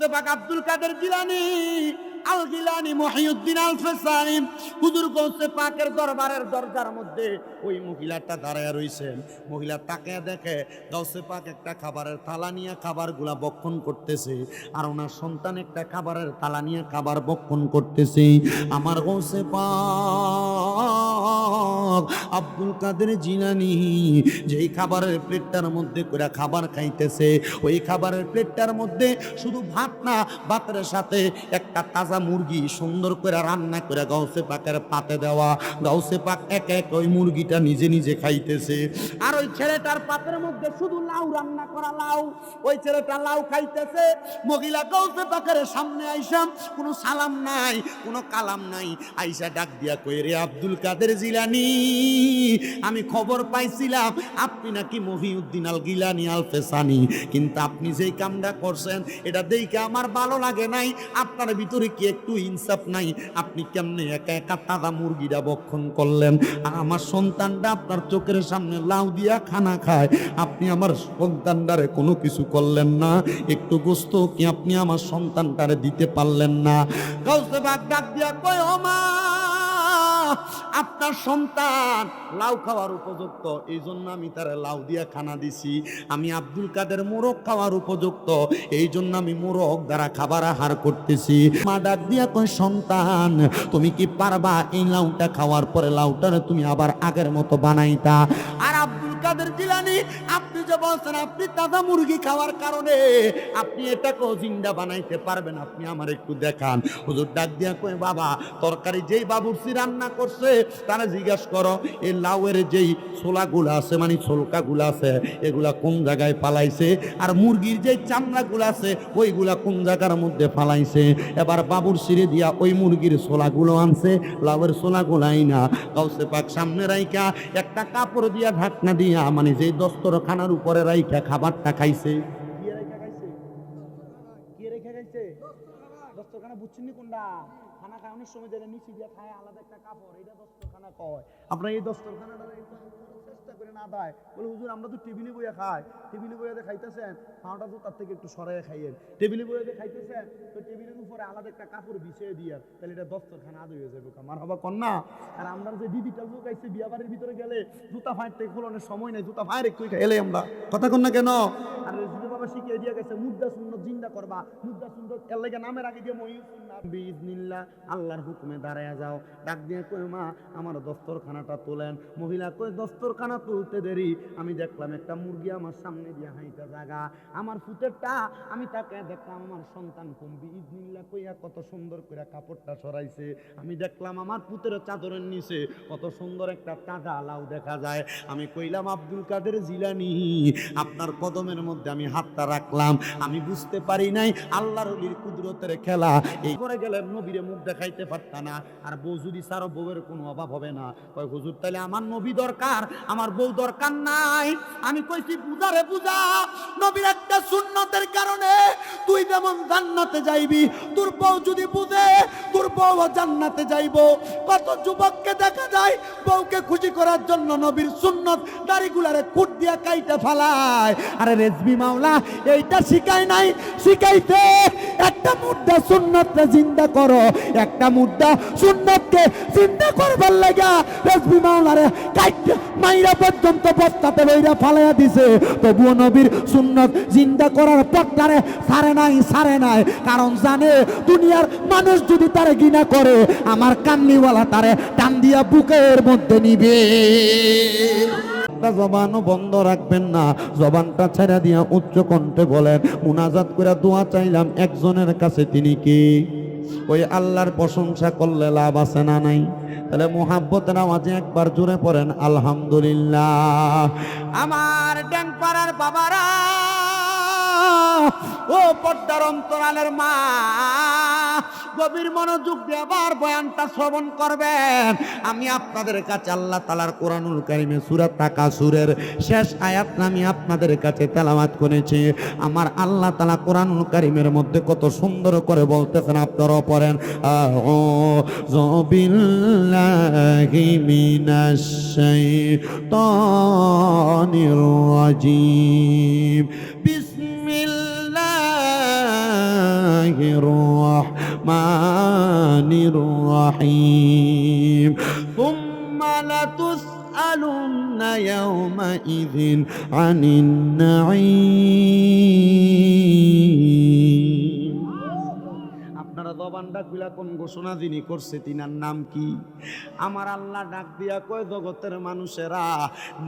গাউসে পাক আব্দুল কাদের জিলানী আল গিলানী মহিউদ্দিন আল ফেসানি হুজুর গাউসে পাকের দরবারের দরজার মধ্যে ওই মহিলাটা দাঁড়ায় রইছেন। মহিলা তাকে দেখে গাউসে পাক একটা খাবারের থালা নিয়ে খাবারগুলা ভক্ষণ করতেছে, আর ওনার সন্তান একটা খাবারের থালা নিয়ে খাবার ভক্ষণ করতেছে। আমার গাউসে পাক আব্দুল কাদের জিলানী যেই খাবারের প্লেটটার মধ্যে করে খাবার খাইতেছে, ওই খাবারের প্লেটটার মধ্যে শুধু ভাত না, ভাতের সাথে একটা তাজা মুরগি সুন্দর করে রান্না করে গাউসে পাকের পাতে দেওয়া। গাউসে পাক এক এক ওই মুরগিটা নিজে নিজে খাইতেছে, আর ওই ছেলেটার পাতের মধ্যে শুধু লাউ রান্না করা লাউ। ওই ছেলেটা লাউ খাইতেছে। মহিলা গাউসে পাকের সামনে আইসা কোনো সালাম নাই, কোনো কালাম নাই, আইসা ডাক দিয়া কই, রে আব্দুল কাদের জিলানী, আমি খবর পাইছিলাম আপনি নাকি মহিউদ্দিন আল গিলানী আল ফেসানি, কিন্তু আপনি যেই কামটা করছেন এটা দেখে আমার ভালো লাগে নাই। আপনার ভিতরে কি একটু ইনসাফ নাই? আপনি কেমনে একা একা তাজা মুরগিটা ভক্ষণ করলেন, আর আমার সন্তানটা আপনার চোখের সামনে লাউ দিয়া খানা খায়, আপনি আমার সন্তানটারে কোনো কিছু করলেন না? একটু গোস্ত কি আপনি আমার সন্তানটারে দিতে পারলেন না? গাউসে পাক ডাক দিয়া কয়, ও মা, আপনার সন্তান লাউ খাওয়ার উপযুক্ত, এই জন্য আমি তার লাউ দিয়া খানা দিছি। আমি আব্দুল কাদের মোরগ খাওয়ার উপযুক্ত, এই জন্য আমি মোরগ দ্বারা খাবার আহার করতেছি। মা ডাক দিয়া কয়, সন্তান তুমি কি পারবা এই লাউটা খাওয়ার পরে লাউটারে তুমি আবার আগের মতো বানাইতা? আর আব্দুল কাদের জিলানী, আপনি যে বলছেন আপনি তাজা মুরগি খাওয়ার কারণে আপনি এটাকেও জিন্দা বানাইতে পারবেন, আপনি আমার একটু দেখান। হুজুর ডাক দিয়া কয়, বাবা তরকারি যেই বাবুর্চি রান্না করছে তারা জিজ্ঞাসা করো এই লাউয়ের যেই ছোলাগুলো আছে, মানে ছোলকাগুলো আছে, এগুলা কোন জায়গায় পালাইছে, আর মুরগির যেই চামড়াগুলো আছে ওইগুলা কোন জায়গার মধ্যে ফালাইছে। এবার বাবুর্চিরে দিয়া ওই মুরগির ছোলাগুলো আনছে, লাউয়ের ছোলাগুলাই না। গাউসে পাক সামনে রাইখা একটা কাপড় দিয়া ঢাকনা দিয়া, মানে যেই দস্তরখানার উপরে রাইখা খাবারটা খাইছে। কি রেখা খাইছে? কি রেখা খাইছে? দস্তরখানা বুঝছেন কোনটা? খানা খাওয়ানোর সময় যেটা নিচে দিয়ে খায় আলাদা একটা কাপড়, এটা দস্তরখানা কয়। আপনার এই দস্তরখানাটা চেষ্টা করে না দেয়, বলে হুজুর আমরা তো টেবিলে বইয়া খাই, টেবিলে বইয়া খাইতেছেন, খাওয়াটা তো তার থেকে একটু সরাই খাইয়েন। টেবিলে বইয়া খাইতেছেন তো টেবিলের উপরে আলাদা একটা কাপড় বিছিয়ে দিয়ে, তাহলে এটা দস্তরখানা আদৌ হয়ে যাবে। আমার হবা কন্যা। আর আমরা যে ডিজিটাল যুগ আইছে, বিয়া বাড়ির ভিতরে গেলে জুতা ফাঁড় থেকে খোলানোর সময় নাই, জুতা ফাঁড় একটু এলে আমরা কথা কন না কেন? আর যদি বাবা শিখিয়ে দিয়ে গেছে মুদ্রা সুন্নত জিন্দা করবা, মুদ্রা সুন্নত এর লাগে নামের আগে দিয়ে মহিউদ্দিন বিইজনিল্লাহ আল্লাহর হুকুমে দাঁড়ায়া যাও। ডাক দিয়ে কই, মা আমার দস্তরখানাটা তোলেন। মহিলা কই, দস্তরখানা তুলতে দেরি, আমি দেখলাম একটা মুরগি আমার সামনে দিয়ে হাইটা জাগা, আমার ফুটেরটা আমি তাকে দেখলাম আমার সন্তান কম বিইজনিল্লাহ কইয়া কত সুন্দর করে কাপড়টা সরাইছে। আমি দেখলাম আমার পুতের চাদরের নিচে কত সুন্দর একটা তাজা লাউ দেখা যায়। আমি কইলাম, আব্দুল কাদের জিলানী, আপনার কদমের মধ্যে আমি হাতটা রাখলাম, আমি বুঝতে পারি নাই আল্লাহর ওলির কুদরতের খেলা। এই করে গেলে নবীরে মুখ দেখাইতে পারতা না, আর বউ যদি সারো বউয়ের কোনো অভাব হবে না। কয় হুজুর তাহলে আমার নবী দরকার, আমার বউ দরকার নাই। আমি কইছি, বুঝারে বুঝা, নবীর একটা সুন্নতের কারণে তুই যেমন জান্নাতে যাইবি, তোর বউ যদি বুঝে তোর বউ জান্নাতে যাইব। কত যুবককে দেখা যায় বউকে খুশি করার জন্য নবীর সুন্নত দাড়িগুলারে কুট দিয়া কাইটা ফালায়। আরে রেজবি মাওলা এইটা শিখায় নাই, শিখাইতে একটা মুদ্রা সুন্নতকে জিন্দা করো, একটা মুদ্রা সুন্নতকে জিন্দা করবার লাগা রেজবি মাওলারে কাইটা মাইরা পর্যন্ত বস্তাতে বইরা ফালাইয়া দিছে, তবুও নবীর সুন্নত জিন্দা করার পথটারে সারে নাই। কারণ জানে দুনিয়ার মানুষ যদি তারে ঘৃণা করে, আমার কান্নিওয়ালা তারে টান দিয়া বুকের মধ্যে নিবে। জবানও বন্ধ রাখবেন না, জবানটা ছেড়ে দিয়া উচ্চ কণ্ঠে বলেন, মুনাজাত করে দোয়া চাইলাম একজনের কাছে, তিনি কি? ওই আল্লাহর প্রশংসা করলে লাভ আছে না নাই? তাহলে মুহাব্বতের আওয়াজে একবার জোরে পড়েন আলহামদুলিল্লাহ। আমার ড্যাংপাড়ার বাবারা, ও পর্দার অন্তরালের মা, গভীর মনোযোগ দিয়ে আবার বয়ানটা শ্রবণ করবেন। আমি আপনাদের কাছে আল্লাহ তাআলার কোরআনুল কারীমে সূরা তাকাসুরের শেষ আয়াত আমি আপনাদের কাছে তেলাওয়াত করেছি। আমার আল্লাহ তাআলা কোরআনুল কারীমের মধ্যে কত সুন্দর করে বলতেছেন, আপনারাও পড়েন, আউযু বিল্লাহি মিনাশ শাইতানির রাজীম, বিসমিল্লাহ বিসমিল্লাহির রহমানির রহিম সুম্মা লাতুসআলুন্না ইয়াওমাইযিন আনিন নাঈম। আপনারা জবানটা খুলা কোন ঘোষণা যিনি করছে তিনার নাম কি? আমার আল্লাহ ডাক দিয়া কয়, জগতের মানুষেরা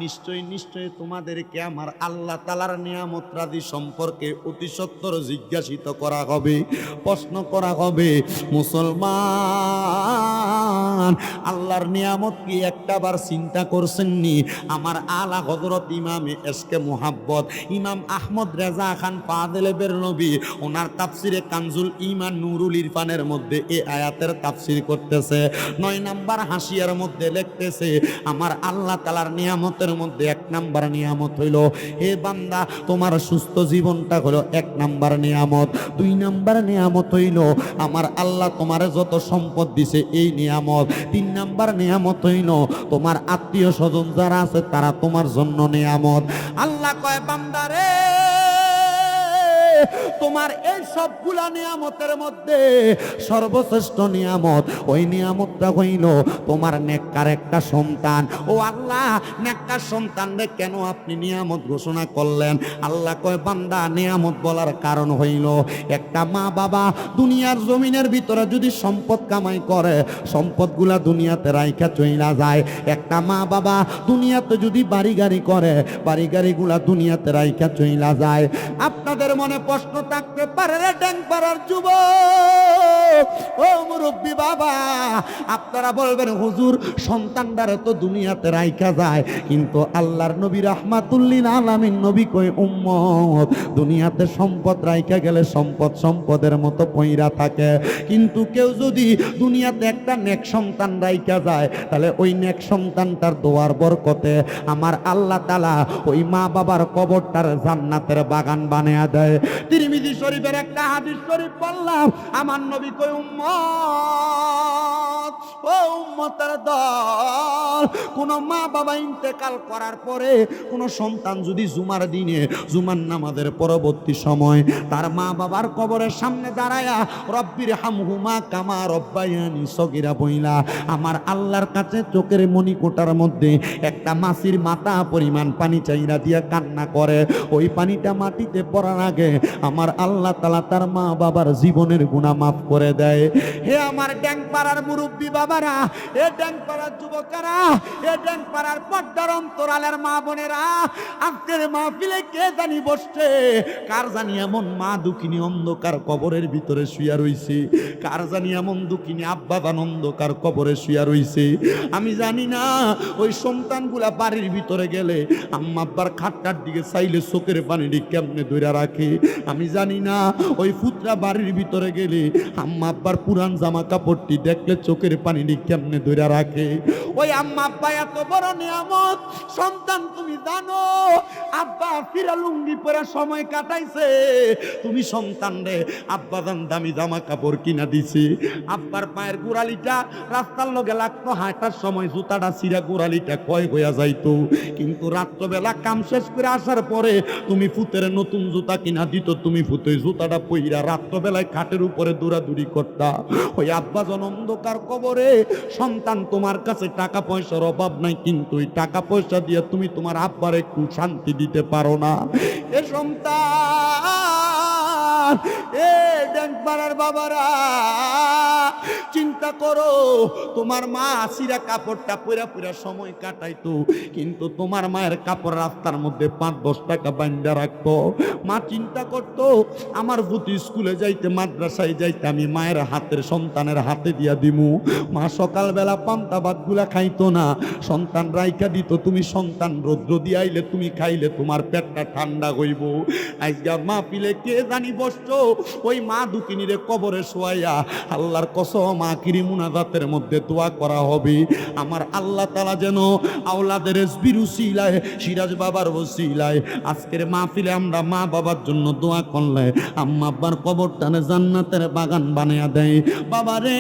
নিশ্চয় নিশ্চয় তোমাদেরকে আমার আল্লাহ তাআলার নিয়ামত রাজি সম্পর্কে অতি সত্বর জিজ্ঞাসিত করা হবে, প্রশ্ন করা হবে। মুসলমান, আল্লাহর নিয়ামত কি একটাবার চিন্তা করছেননি? আমার আলা হযরত ইমামে এশকে মুহাব্বত ইমাম আহমদ রেজা খান পাদেলে বেরলভী ওনার তাফসিরে কানজুল ঈমান নুরুল ইরফানের মধ্যে এই আয়াতের তাফসির করতেছে। 9 নাম্বার হাসিয়ার মধ্যে লিখতেছে, আমার আল্লাহ তাআলার নিয়ামতের মধ্যে 1 নাম্বার নিয়ামত হইল, হে বান্দা তোমার সুস্থ জীবনটা হলো 1 নাম্বার নিয়ামত। 2 নাম্বার নিয়ামত হইল আমার আল্লাহ তোমার যত সম্পদ দিছে এই নিয়ামত। 3 নাম্বার নিয়ামত হইল তোমার আত্মীয় স্বজন যারা আছে তারা তোমার জন্য নিয়ামত। আল্লাহ কয়, বান্দারে তোমার এই সবগুলা নিয়ামতের মধ্যে সর্বশ্রেষ্ঠ নিয়ামত ওই নিয়ামতটা হইল তোমার নেককার একটা সন্তান। ও আল্লাহ, নেককার সন্তানরে কেন আপনি নিয়ামত ঘোষণা করলেন? আল্লাহ কয়, বান্দা নিয়ামত বলার কারণ হইল একটা মা বাবা দুনিয়ার জমিনের ভিতরে যদি সম্পদ কামাই করে, সম্পদগুলা দুনিয়াতে রাইখা চইলা যায়। একটা মা বাবা দুনিয়াতে যদি বাড়ি গাড়ি করে, বাড়ি গাড়িগুলা দুনিয়াতে রাইখা চইলা যায়। আপনাদের মনে প্রশ্ন থাকতে পারে, রে ড্যাংপাড়ার যুবক, ও মুরব্বী বাবা, আপনারা বলবেন হুজুর সন্তানদারে তো দুনিয়াতে রাইখা যায়, কিন্তু আল্লাহর নবী রাহমাতুল্লিল আলামিন নবী কই, উম্মত দুনিয়াতে সম্পদ রাইখা গেলে সম্পদ সম্পদের মতো পইরা থাকে, কিন্তু কেউ যদি দুনিয়াতে একটা নেক সন্তান রাইখা যায় তাহলে ওই নেক সন্তানটার দোয়ার বরকতে আমার আল্লাহ তাআলা ওই মা বাবার কবরটার জান্নাতের বাগান বানায়া দেয়। তিরমিজি শরীফের একটা হাদিস শরীফ পড়লাম, আমার নবী কই, উম্মত, ও উম্মতের দল, কোন মা বাবা ইন্তেকাল করার পরে কোন সন্তান যদি জুমার দিনে জুমার নামাজের পরবর্তী সময় তার মা বাবার কবরের সামনে দাঁড়ায়া রব্বির হামহুমা কামা রব্বায়ানি সগীরা বইলা আমার আল্লাহর কাছে চোখের মণিকোটার মধ্যে একটা মাছির মাথা পরিমাণ পানি চাইরা দিয়া কান্না করে, ওই পানিটা মাটিতে পড়ার আগে আমার আল্লাহ তাআলা তার মা বাবার জীবনের গুনাহ মাফ করে দেয়। হে আমার ড্যাংপাড়ার মুরব্বী বাবারা, এ ড্যাংপাড়ার যুবকেরা, এ ড্যাংপাড়ার পর্দার অন্তরালের মা বোনেরা, আজকের মাহফিলে কে জানি বসছে, কার জানি এমন মা দুঃখিনী অন্ধকার কবরের ভিতরে শুয়া রইছে, কার জানি এমন দুঃখিনী আব্বা জান অন্ধকার কবরে শুয়া রইছে। আমি জানি না ওই সন্তানগুলা বাড়ির ভিতরে গেলে আম্মা আব্বার খাটটার দিকে চাইলে চোখের পানিটি কেমনে ধরে রাখে। আমি জানি না ওই পুত্রা বাড়ির ভিতরে গেলে আম্মা আব্বার পুরান জামা কাপড়টি দেখলে চোখের পানিটি কেমনে ধরে রাখে। ওই আম্মা আব্বা এত বড় নিয়ামত, সন্তান তুমি জানো আব্বা ফিরা লুঙ্গি পরে সময় কাটাইছে, তুমি সন্তান রে আব্বা জান দামি জামা কাপড় কিনা দিছে, আব্বার পায়ের গোড়ালিটা রাস্তার লগে লাগতো, হাঁটার সময় জুতাটা ছিঁড়া গোড়ালিটা ক্ষয় হইয়া যাইতো, কিন্তু রাত্রবেলা কাম শেষ করে আসার পরে তুমি ফুতের নতুন জুতা কিনা দিত, তুমি ফুতে জুতাটা পইরা রাত্রবেলায় খাটের উপরে দৌড়াদৌড়ি করতা। ওই আব্বা জন অন্ধকার কবরে, সন্তান তোমার কাছে টাকা পয়সার অভাব নাই, কিন্তু ওই টাকা পয়সা দিয়ে তুমি তোমার আব্বার একটু শান্তি দিতে পারো না। এ সন্তান, এ ড্যাংপাড়ার বাবারা, চিন্তা করো, তোমার মা আসিরা কাপড়টা পুরা পুরা সময় কাটাইতো, কিন্তু তোমার মায়ের কাপড় রাস্তার মধ্যে 5-10 টাকা বান্ধা রাখতো। মা চিন্তা করতো আমার পুতি স্কুলে যাইতে মাদ্রাসায় যাইতে আমি মায়ের হাতের সন্তানের হাতে দিয়া দিমু। মা সকালবেলা পান্তা ভাত গুলা খাইতো না, সন্তান রাইখা দিত, তুমি সন্তান রৌদ্র দিয়ে আইলে তুমি খাইলে তোমার পেটটা ঠান্ডা হইব। আজকে মা পিলে কে জানি বসছো ওই মা দুকিনীরে কবরে শোয়াইয়া আল্লাহর কসম আখিরি মুনাজাতের মধ্যে দোয়া করা হবে, আমার আল্লাহ তাআলা যেন আওলাদের রেজবির উসিলায়, সিরাজ বাবার ওসিলায় আজকের মাহফিলে আমরা মা বাবার জন্য দোয়া করলে আম্মা আব্বার কবরটানে জান্নাতের বাগান বানায়া দেয়। বাবারে,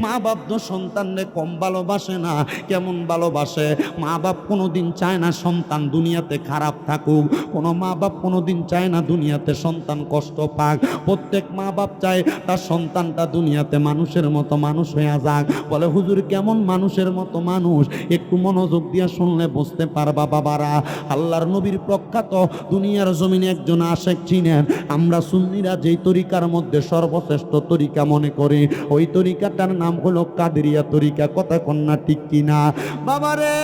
মা বাপ তো সন্তানরে কম ভালোবাসে না, কেমন ভালোবাসে। মা বাপ কোনোদিন চায় না সন্তান দুনিয়াতে খারাপ থাকুক, কোনো মা বাপ কোনোদিন চায় না দুনিয়াতে সন্তান সন্তান কষ্ট পাক। প্রত্যেক মা বাপ চায় তার সন্তানটা দুনিয়াতে মানুষের মতো মানুষ হয়ে যাক। বলে হুজুর কেমন মানুষের মতো মানুষ? একটু মনোযোগ দিয়ে শুনলে বুঝতে পারবা বাবারা। আল্লাহর নবীর প্রখ্যাত দুনিয়ার জমিনে একজন আশেক চিনেন। আমরা সুন্নিরা যেই তরিকার মধ্যে সর্বশ্রেষ্ঠ তরিকা মনে করি, ওই তরিকাটার নাম হলো কাদেরিয়া তরিকা। কথা কন্যা ঠিক কিনা বাবারে?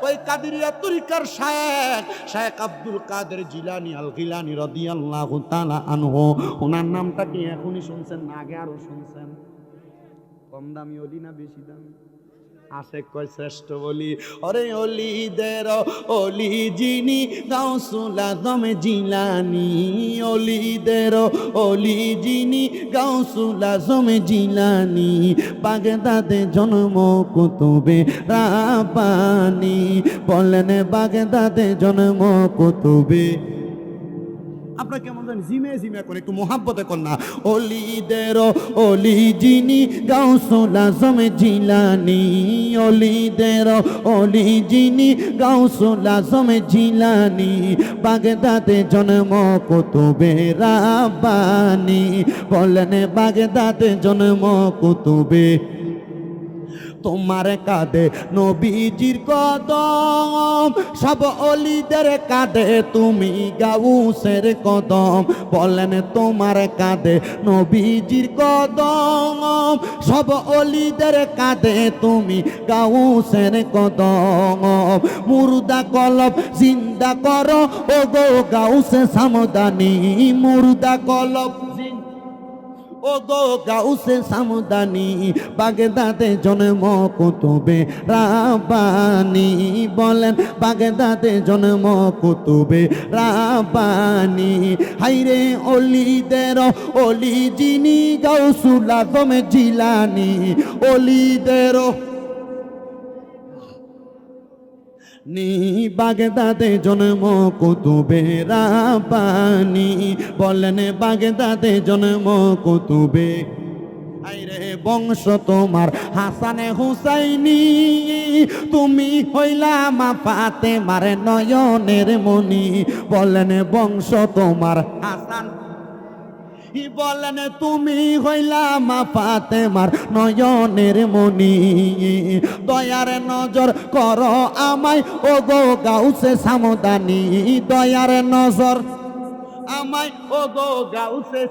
ওই কাদেরিয়া তরিকার শায়েখ আব্দুল কাদের জিলানী আল গিলানী রাদিয়াল্লাহু তাআলা আনহু, ওনার নামটা কি এখনই শুনছেন না আগে আরো শুনছেন? কম দামি ওলি না বেশি দামি? আশেক কয় শ্রেষ্ঠ বলি। ওরে অলিদের অলি যিনি গাউসুল আজম জিলানী, অলিদের অলি যিনি গাউসুল আজম জিলানী, বাগদাদে জন্ম কুতুবে রাব্বানী। বলেন বাগদাদে জন্ম কুতুবে। আপনারা কেমন জানেন জিমে জিমে করে একটু মোহাব্বতে কন্যা। অলিদের অলি যিনি গাউসুল আজম জিলানী, অলিদের অলি যিনি গাউসুল আজম জিলানী, বাগদাদে জন্ম কুতুবে রাব্বানী। বলেন বাগদাদে জন্ম কুতুবে। তোমার কাঁধে নবীজির কদম, সব অলিদের কাঁধে তুমি গাউসের কদম। বলেন তোমার কাঁধে নবীজির কদম, সব অলিদের কাঁধে তুমি গাউসের কদম। মুর্দা কলব জিন্দা করো ও গো গাউসে সামদানি, মুর্দা কলব ও গো গাউসে সামদানি, বাগদাদে জন্ম কুতুবে রাব্বানী। বলেন বাগদাদে জন্ম কুতুবে রাব্বানী। হাইরে অলিদের অলি যিনি গাউসুল আজম জিলানী, অলিদের বাগদাদে জন্ম কুতুবে রাব্বানী। বলেন বাগদাদে জন্ম কুতুবে। আইরে বংশ তোমার হাসানে হুসাইনি, তুমি হইলা মা ফাতেমার নয়নের মনি। বলেন বংশ তোমার হাসান, বলেন তুমি হইলা মা ফাতেমার নয়নের মনি। দয়ার নজর করো আমায় ও গো গাউসে সামদানি, দয়ার নজর আমায় ও গো গাউসে।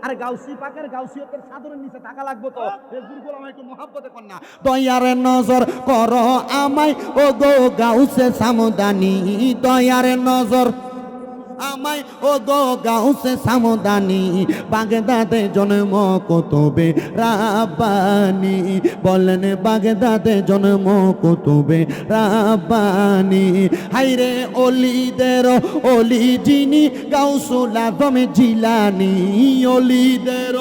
আরে গাউসি পাকের গাউসিয়তের চাদরের নিচে টাকা লাগবে তো, ফেসবুক আমায় একটু মহব্বতে কর না। দয়ার নজর করো আমায় ও গো গাউসে সামদানি, দয়ার নজর আমায় ও গো গাউসে সামদানি, বাগদাদে জন্ম কুতুবে রাব্বানী। বলেন বাগদাদে জন্ম কুতুবে রাব্বানী। হাইরে অলিদের অলি যিনি গাউসুল আজম জিলানী, অলিদের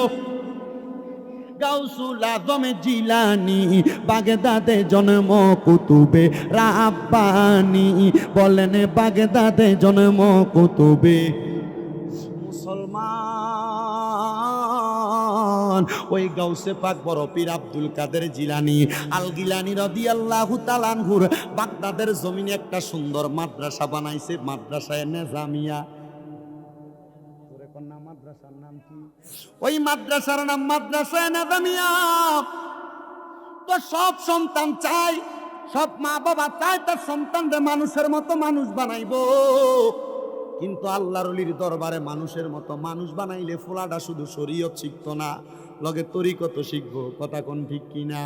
গাউসুল আজম জিলানী, বাগদাদে জন্ম কুতুবে রাব্বানী। বলেন বাগদাদে জন্ম কুতুবে। মুসলমান ওই গাউসে পাক বড় পীর আব্দুল কাদের জিলানী আল গিলানী রাদিয়াল্লাহু তাআলা আনহুর বাগদাদের জমিনে একটা সুন্দর মাদ্রাসা বানাইছে, মাদ্রাসায়ে নেজামিয়া। মাদ্রাসার নাম কি? ওই মাদ্রাসার নাম মাদ্রাসায়ে নেজামিয়া। তো সব সন্তান চায়, সব মা বাবা চায় তার সন্তানদের মানুষের মতো মানুষ বানাইবো, কিন্তু আল্লাহর ওলির দরবারে মানুষের মতো মানুষ বানাইলে ফোলাটা শুধু শরীয়ত শিখতো না, লগে তরিকত শিখবো। কথা কোন ঠিক কিনা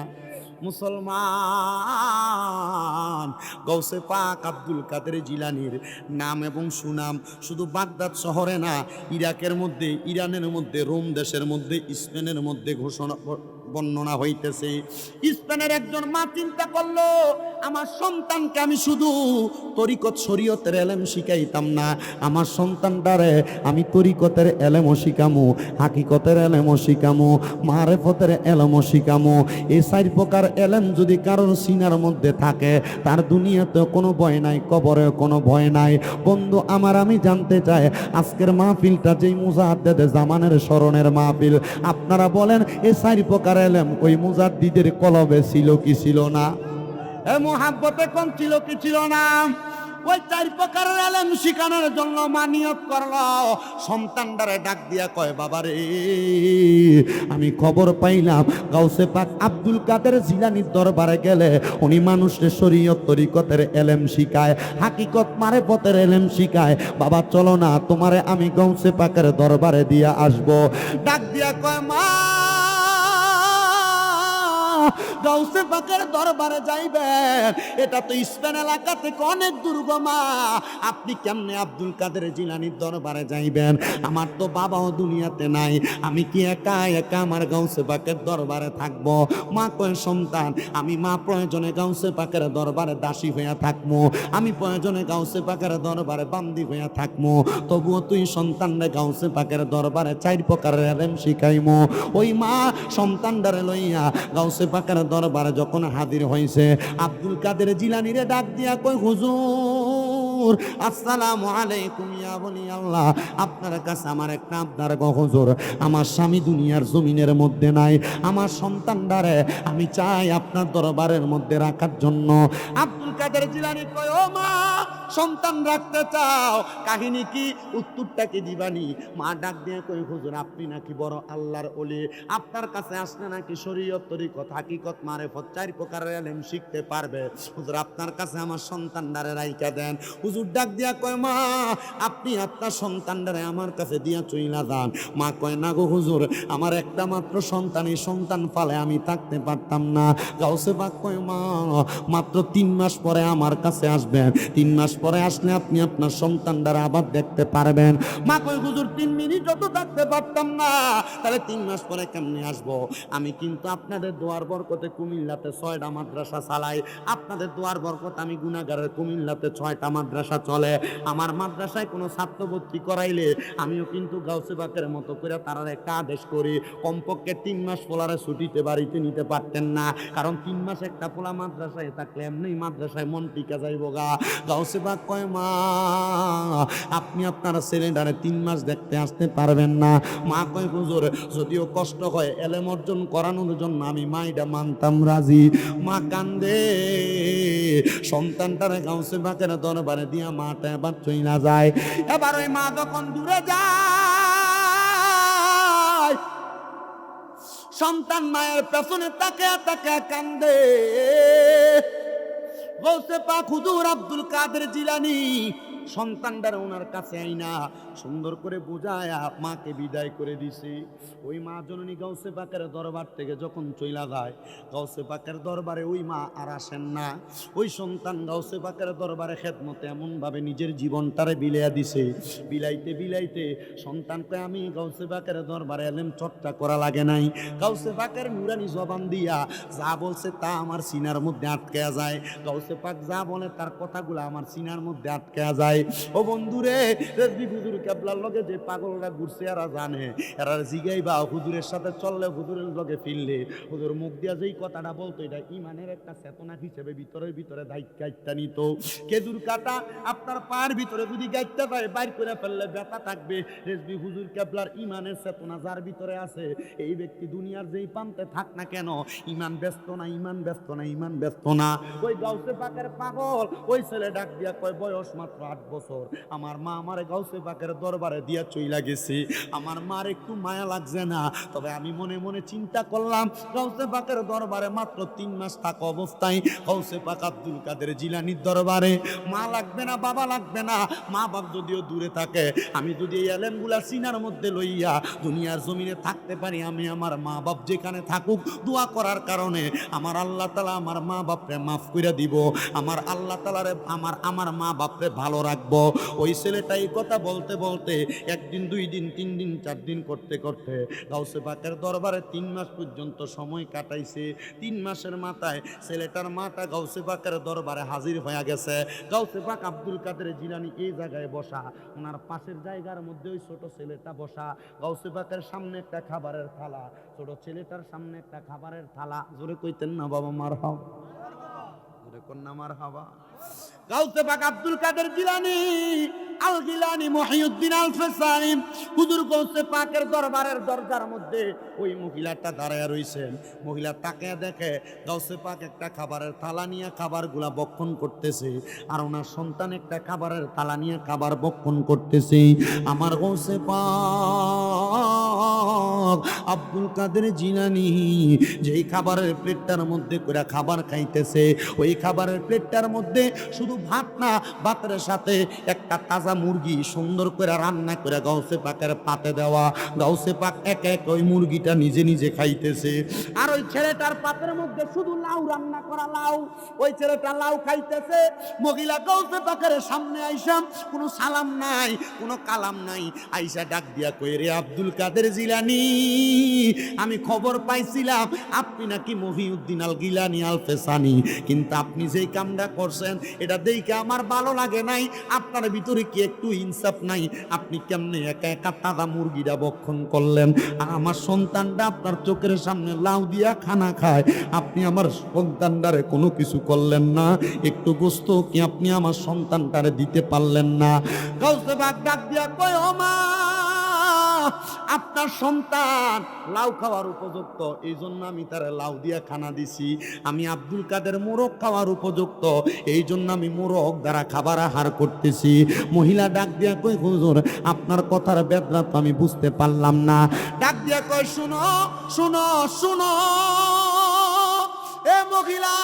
মুসলমান? গৌসে পাক আব্দুল কাদের জিলানীর নাম এবং সুনাম শুধু বাগদাদ শহরে না, ইরাকের মধ্যে, ইরানের মধ্যে, রোম দেশের মধ্যে, স্পেনের মধ্যে ঘোষণা বর্ণনা হইতেছে। স্পেনের একজন মা চিন্তা করলো, আমার সন্তানকে আমি শুধু তরিকত শরীয়তের এলেম শিখাইতাম না, আমার সন্তানটারে আমি তরিকতের এলেমও শিখামো, হাকিকতের এলেমও শিখামো, মারেফতের এলেমও শিখামো। এই 4 প্রকার এলেম যদি কারোর সিনার মধ্যে থাকে, তার দুনিয়াতে কোনো ভয় নাই, কবরে কোনো ভয় নাই। বন্ধু আমার, আমি জানতে চাই আজকের মাহফিলটা যেই মুজাদ্দেদ জামানের স্মরণের মাহফিল, আপনারা বলেন এই 4 প্রকার এলেম ওই মুজাদ্দিদের কলবে ছিল কি ছিল না? এ মুহাব্বতে কোন ছিল কি ছিল না? ওই 4 প্রকারের ইলম শিখানোর জন্য মা নিয়ত করলো। সন্তানটারে ডাক দিয়া কয়, বাবা রে, আমি খবর পাইলাম গাউসে পাক আব্দুল কাদের জিলানীর দরবারে গেলে উনি মানুষের শরীয়ত তরিকতের ইলম শিখায়, হাকিকত মারেফতের ইলম শিখায়। বাবা চলো না, তোমারে আমি গাউসে পাকের দরবারে দিয়া আসবো। ডাক দিয়া কয়, মা গাউসে পাকের দরবারে যাইবেন, এটা তো স্পেন এলাকা থেকে অনেক দুর্গম। আপনি কেমনে আব্দুল কাদের জিলানীর দরবারে যাইবেন? আমার তো বাবাও দুনিয়াতে নাই, আমি কি একা একা আমার গাউসে পাকের দরবারে থাকবো? মা কয়, সন্তান, আমি মা প্রয়োজনে গাউসে পাকের দরবারে দাসী হইয়া থাকবো, আমি প্রয়োজনে গাউসে পাকের দরবারে বান্দি হইয়া থাকবো, তবুও তুই সন্তানরে গাউসে পাকের দরবারে 4 প্রকারের ইলম শিখাইমো। ওই মা সন্তানটারে লইয়া গাউসে পাকের দরবারে যখন হাজির হইছে, আব্দুল কাদের জিলানীরে ডাক দিয়া কই, হুজুর আসসালামু আলাইকুম ইয়া বলি আল্লাহ, আপনার কাছে আমার একটা আবদার গো হুজুর। আমার স্বামী দুনিয়ার জমিনের মধ্যে নাই, আমার সন্তানটারে আমি চাই আপনার দরবারের মধ্যে রাখার জন্য। আব্দুল কাদের জিলানী কয়, ও মা, সন্তান রাখতে চাও, কাহিনী কি, উত্তরটা কি দিবানি? মা ডাক দিয়ে কই, হুজুর আপনি নাকি বড় আল্লাহর ওলি, আপনার কাছে আসলে নাকি শরীয়ত তরিকত হাকিকত মারেফত 4 প্রকারের ইলম শিখতে পারবে। হুজুর আপনার কাছে আমার সন্তানটারে রাইখা দেন। হুজুর ডাক দিয়া কয়, মা আপনি আপনার সন্তানটারে আমার কাছে দিয়া চইলা যান। মা কয়, না গো হুজুর, আমার একটা মাত্র সন্তান, এই সন্তান পালে আমি থাকতে পারতাম না। গাউসে পাক কয়, মা মাত্র 3 মাস পরে আমার কাছে আসবেন, 3 মাস পরে আসলে আপনি আপনার সন্তানটারে আবার দেখতে পারবেন। মা কয়, হুজুর 3 মিনিটও তো থাকতে পারতাম না, তাহলে 3 মাস পরে কেমনে আসবো? আমি কিন্তু আপনাদের দোয়ার বরকতে কুমিল্লাতে 6টা মাদ্রাসা চালাই, আপনাদের দোয়ার বরকত আমি গুনাহগারের কুমিল্লাতে 6টা মাদ্রাসা চলে। আমার মাদ্রাসায় কোনো ছাত্র ভর্তি করাইলে আমিও কিন্তু গাউসে পাকের মতো করে তারার একটা আদেশ করি, কমপক্ষে 3 মাস পোলারে ছুটিতে বাড়িতে নিতে পারতেন না, কারণ 3 মাস একটা পোলা মাদ্রাসায় থাকলে এমনি মাদ্রাসায় মন টিকা যাইব গা। গাউসে পাক কয়, মা আপনি আপনার ছেলেটারে 3 মাস দেখতে আসতে পারবেন না। মা কয়, হুজুর যদিও কষ্ট হয়, এলেম অর্জন করানোর জন্য আমি মাইটা মানতাম রাজি। মা কান্দে, সন্তানটারে গাউসে পাকের দরবারে দিয়া মাটা এবার চইলা যায়। এবার ওই মা যখন দূরে যায়, সন্তান মায়ের পেছনে তাকে তাকে কান্দে। গাউসে পাক হুজুর আব্দুল কাদের জিলানী সন্তানটার ওনার কাছে আইনা সুন্দর করে বুঝায়া মাকে বিদায় করে দিছে। ওই মা জননী গাউসে পাকের দরবার থেকে যখন চইলা যায়, গাউসে পাকের দরবারে ওই মা আর আসেন না। ওই সন্তান গাউসে পাকের দরবারে খেদমতে এমনভাবে নিজের জীবনটারে বিলাইয়া দিছে, বিলাইতে বিলাইতে সন্তান কয়, আমি গাউসে পাকের দরবারে এলেম চর্চা করা লাগে নাই, গাউসে পাকের নুরানি জবান দিয়া যা বলছে তা আমার সিনার মধ্যে আটকে যায়, গাউসে পাক যা বলে তার কথাগুলো আমার সিনার মধ্যে আটকে যায়। ও বন্ধুরে, রেজবি হুজুর কেবলার লগে যে পাগলরা ঘুরছে এরা জানে, এরা জিগাইবা হুজুরের সাথে চললে, হুজুরের লগে ফিরলে, হুজুর মুখ দিয়া যেই কথাটা বলতো এটা ইমানের একটা চেতনা হিসেবে ভিতরে ভিতরে গাইটটা নিত। খেজুর কাটা আপনার পায়ের ভিতরে যদি গাইটটা যায়, বাইর করে ফেললে ব্যথা থাকবে। রেজবি হুজুর কেবলার ইমানের চেতনা যার ভিতরে আছে, এই ব্যক্তি দুনিয়ার যেই প্রান্তে থাক না কেন, ইমান ব্যস্ত না, ইমান ব্যস্ত না, ইমান ব্যস্ত না। ওই গাউসে পাকের পাগল ওই ছেলে ডাক দিয়া কয়, বয়স মাত্র 8 বছর, আমার মা আমারে গাউসে পাকের দরবারে দিয়া চইলা গেছে, আমার মার একটু মায়া লাগছে না। তবে আমি মনে মনে চিন্তা করলাম, গাউসে পাকের দরবারে মাত্র 3 মাস থাকা অবস্থায় গাউসে পাক আব্দুল কাদের জিলানীর দরবারে মা লাগবে না, বাবা লাগবে না, মা বাপ যদিও দূরে থাকে, আমি যদি এই এলেমগুলা সিনার মধ্যে লইয়া দুনিয়ার জমিনে থাকতে পারি, আমি আমার মা বাপ যেখানে থাকুক দোয়া করার কারণে আমার আল্লাহ তাআলা আমার মা বাপরে মাফ করে দিব, আমার আল্লাহ তাআলারে আমার মা বাপরে ভালো রাখবো। ওই ছেলেটা এই কথা বলতে বলতে 1 দিন 2 দিন 3 দিন 4 দিন করতে করতে গাউসে পাকের দরবারে 3 মাস পর্যন্ত সময় কাটাইছে। 3 মাসের মাথায় ছেলেটার মাটা গাউসে পাকের দরবারে হাজির হয়ে গেছে। গাউসে পাক আব্দুল কাদের জিলানী এই জায়গায় বসা, ওনার পাশের জায়গার মধ্যে ওই ছোট ছেলেটা বসা, গাউসে পাকের সামনে একটা খাবারের থালা, ছোট ছেলেটার সামনে একটা খাবারের থালা। জোরে কইতেন না বাবা মারহাবা, জোরে কোন না মারহাবা। গাউসে পাক আব্দুল কাদের জিলানী আল গিলানী মহিউদ্দিন আল ফেসানি হুজুর গৌসে পাকের দরবারের দরজার মধ্যে ওই মহিলাটা দাঁড়ায় রইছেন। মহিলা তাকে দেখে গৌসে পাক একটা খাবারের থালা নিয়ে খাবারগুলা বক্ষণ করতেছে, আর ওনার সন্তান একটা খাবারের থালা নিয়ে খাবার বক্ষণ করতেছে। আমার গৌসে পাক আব্দুল কাদের জিলানী যেই খাবারের প্লেটটার মধ্যে করে খাবার খাইতেছে, ওই খাবারের প্লেটটার মধ্যে শুধু ভাত না, ভাতের সাথে একটা তাজা মুরগি সুন্দর করে রান্না করে গাউসে পাকের পাতে দেওয়া। গাউসে পাক এক এক ওই মুরগিটা নিজে নিজে খাইতেছে, আর ওই ছেলেটার পাতের মধ্যে শুধু লাউ রান্না করা লাউ। ওই ছেলেটা লাউ খাইতেছে। মহিলা গাউসে পাকের সামনে আইসাম, কোনো সালাম নাই, কোনো কালাম নাই, আইসা ডাক দিয়া কই, রে আব্দুল কাদের জিলানী, আমি খবর পাইছিলাম আপনি নাকি মহিউদ্দিন আল গিলানী আল ফেসানি, কিন্তু আপনি যেই কামটা করছেন এটা দেখে আমার ভালো লাগে নাই। আপনার ভিতরে কি একটু ইনসাফ নাই? আপনি কেমনে একা একা তাজা মুরগিটা বক্ষণ করলেন, আর আমার সন্তানটা আপনার চোখের সামনে লাউ দিয়া খানা খায়, আপনি আমার সন্তানটারে কোনো কিছু করলেন না? একটু গোস্ত কি আপনি আমার সন্তানটারে দিতে পারলেন না? গাউসে পাক ডাক দিয়া কয়, ও মা, আপনার সন্তান লাউ খাওয়ার উপযুক্ত, এই জন্য আমি তারে লাউ দিয়া খানা দিছি। আমি আব্দুল কাদের মোরগ খাওয়ার উপযুক্ত, এই জন্য আমি মোরগ দ্বারা খাবার আহার করতেছি। মহিলা ডাক দিয়া কই, হুজুর আপনার কথার বেদনা তো আমি বুঝতে পারলাম না। ডাক দিয়া কই, শুনো শুনো শুনো এ মহিলা,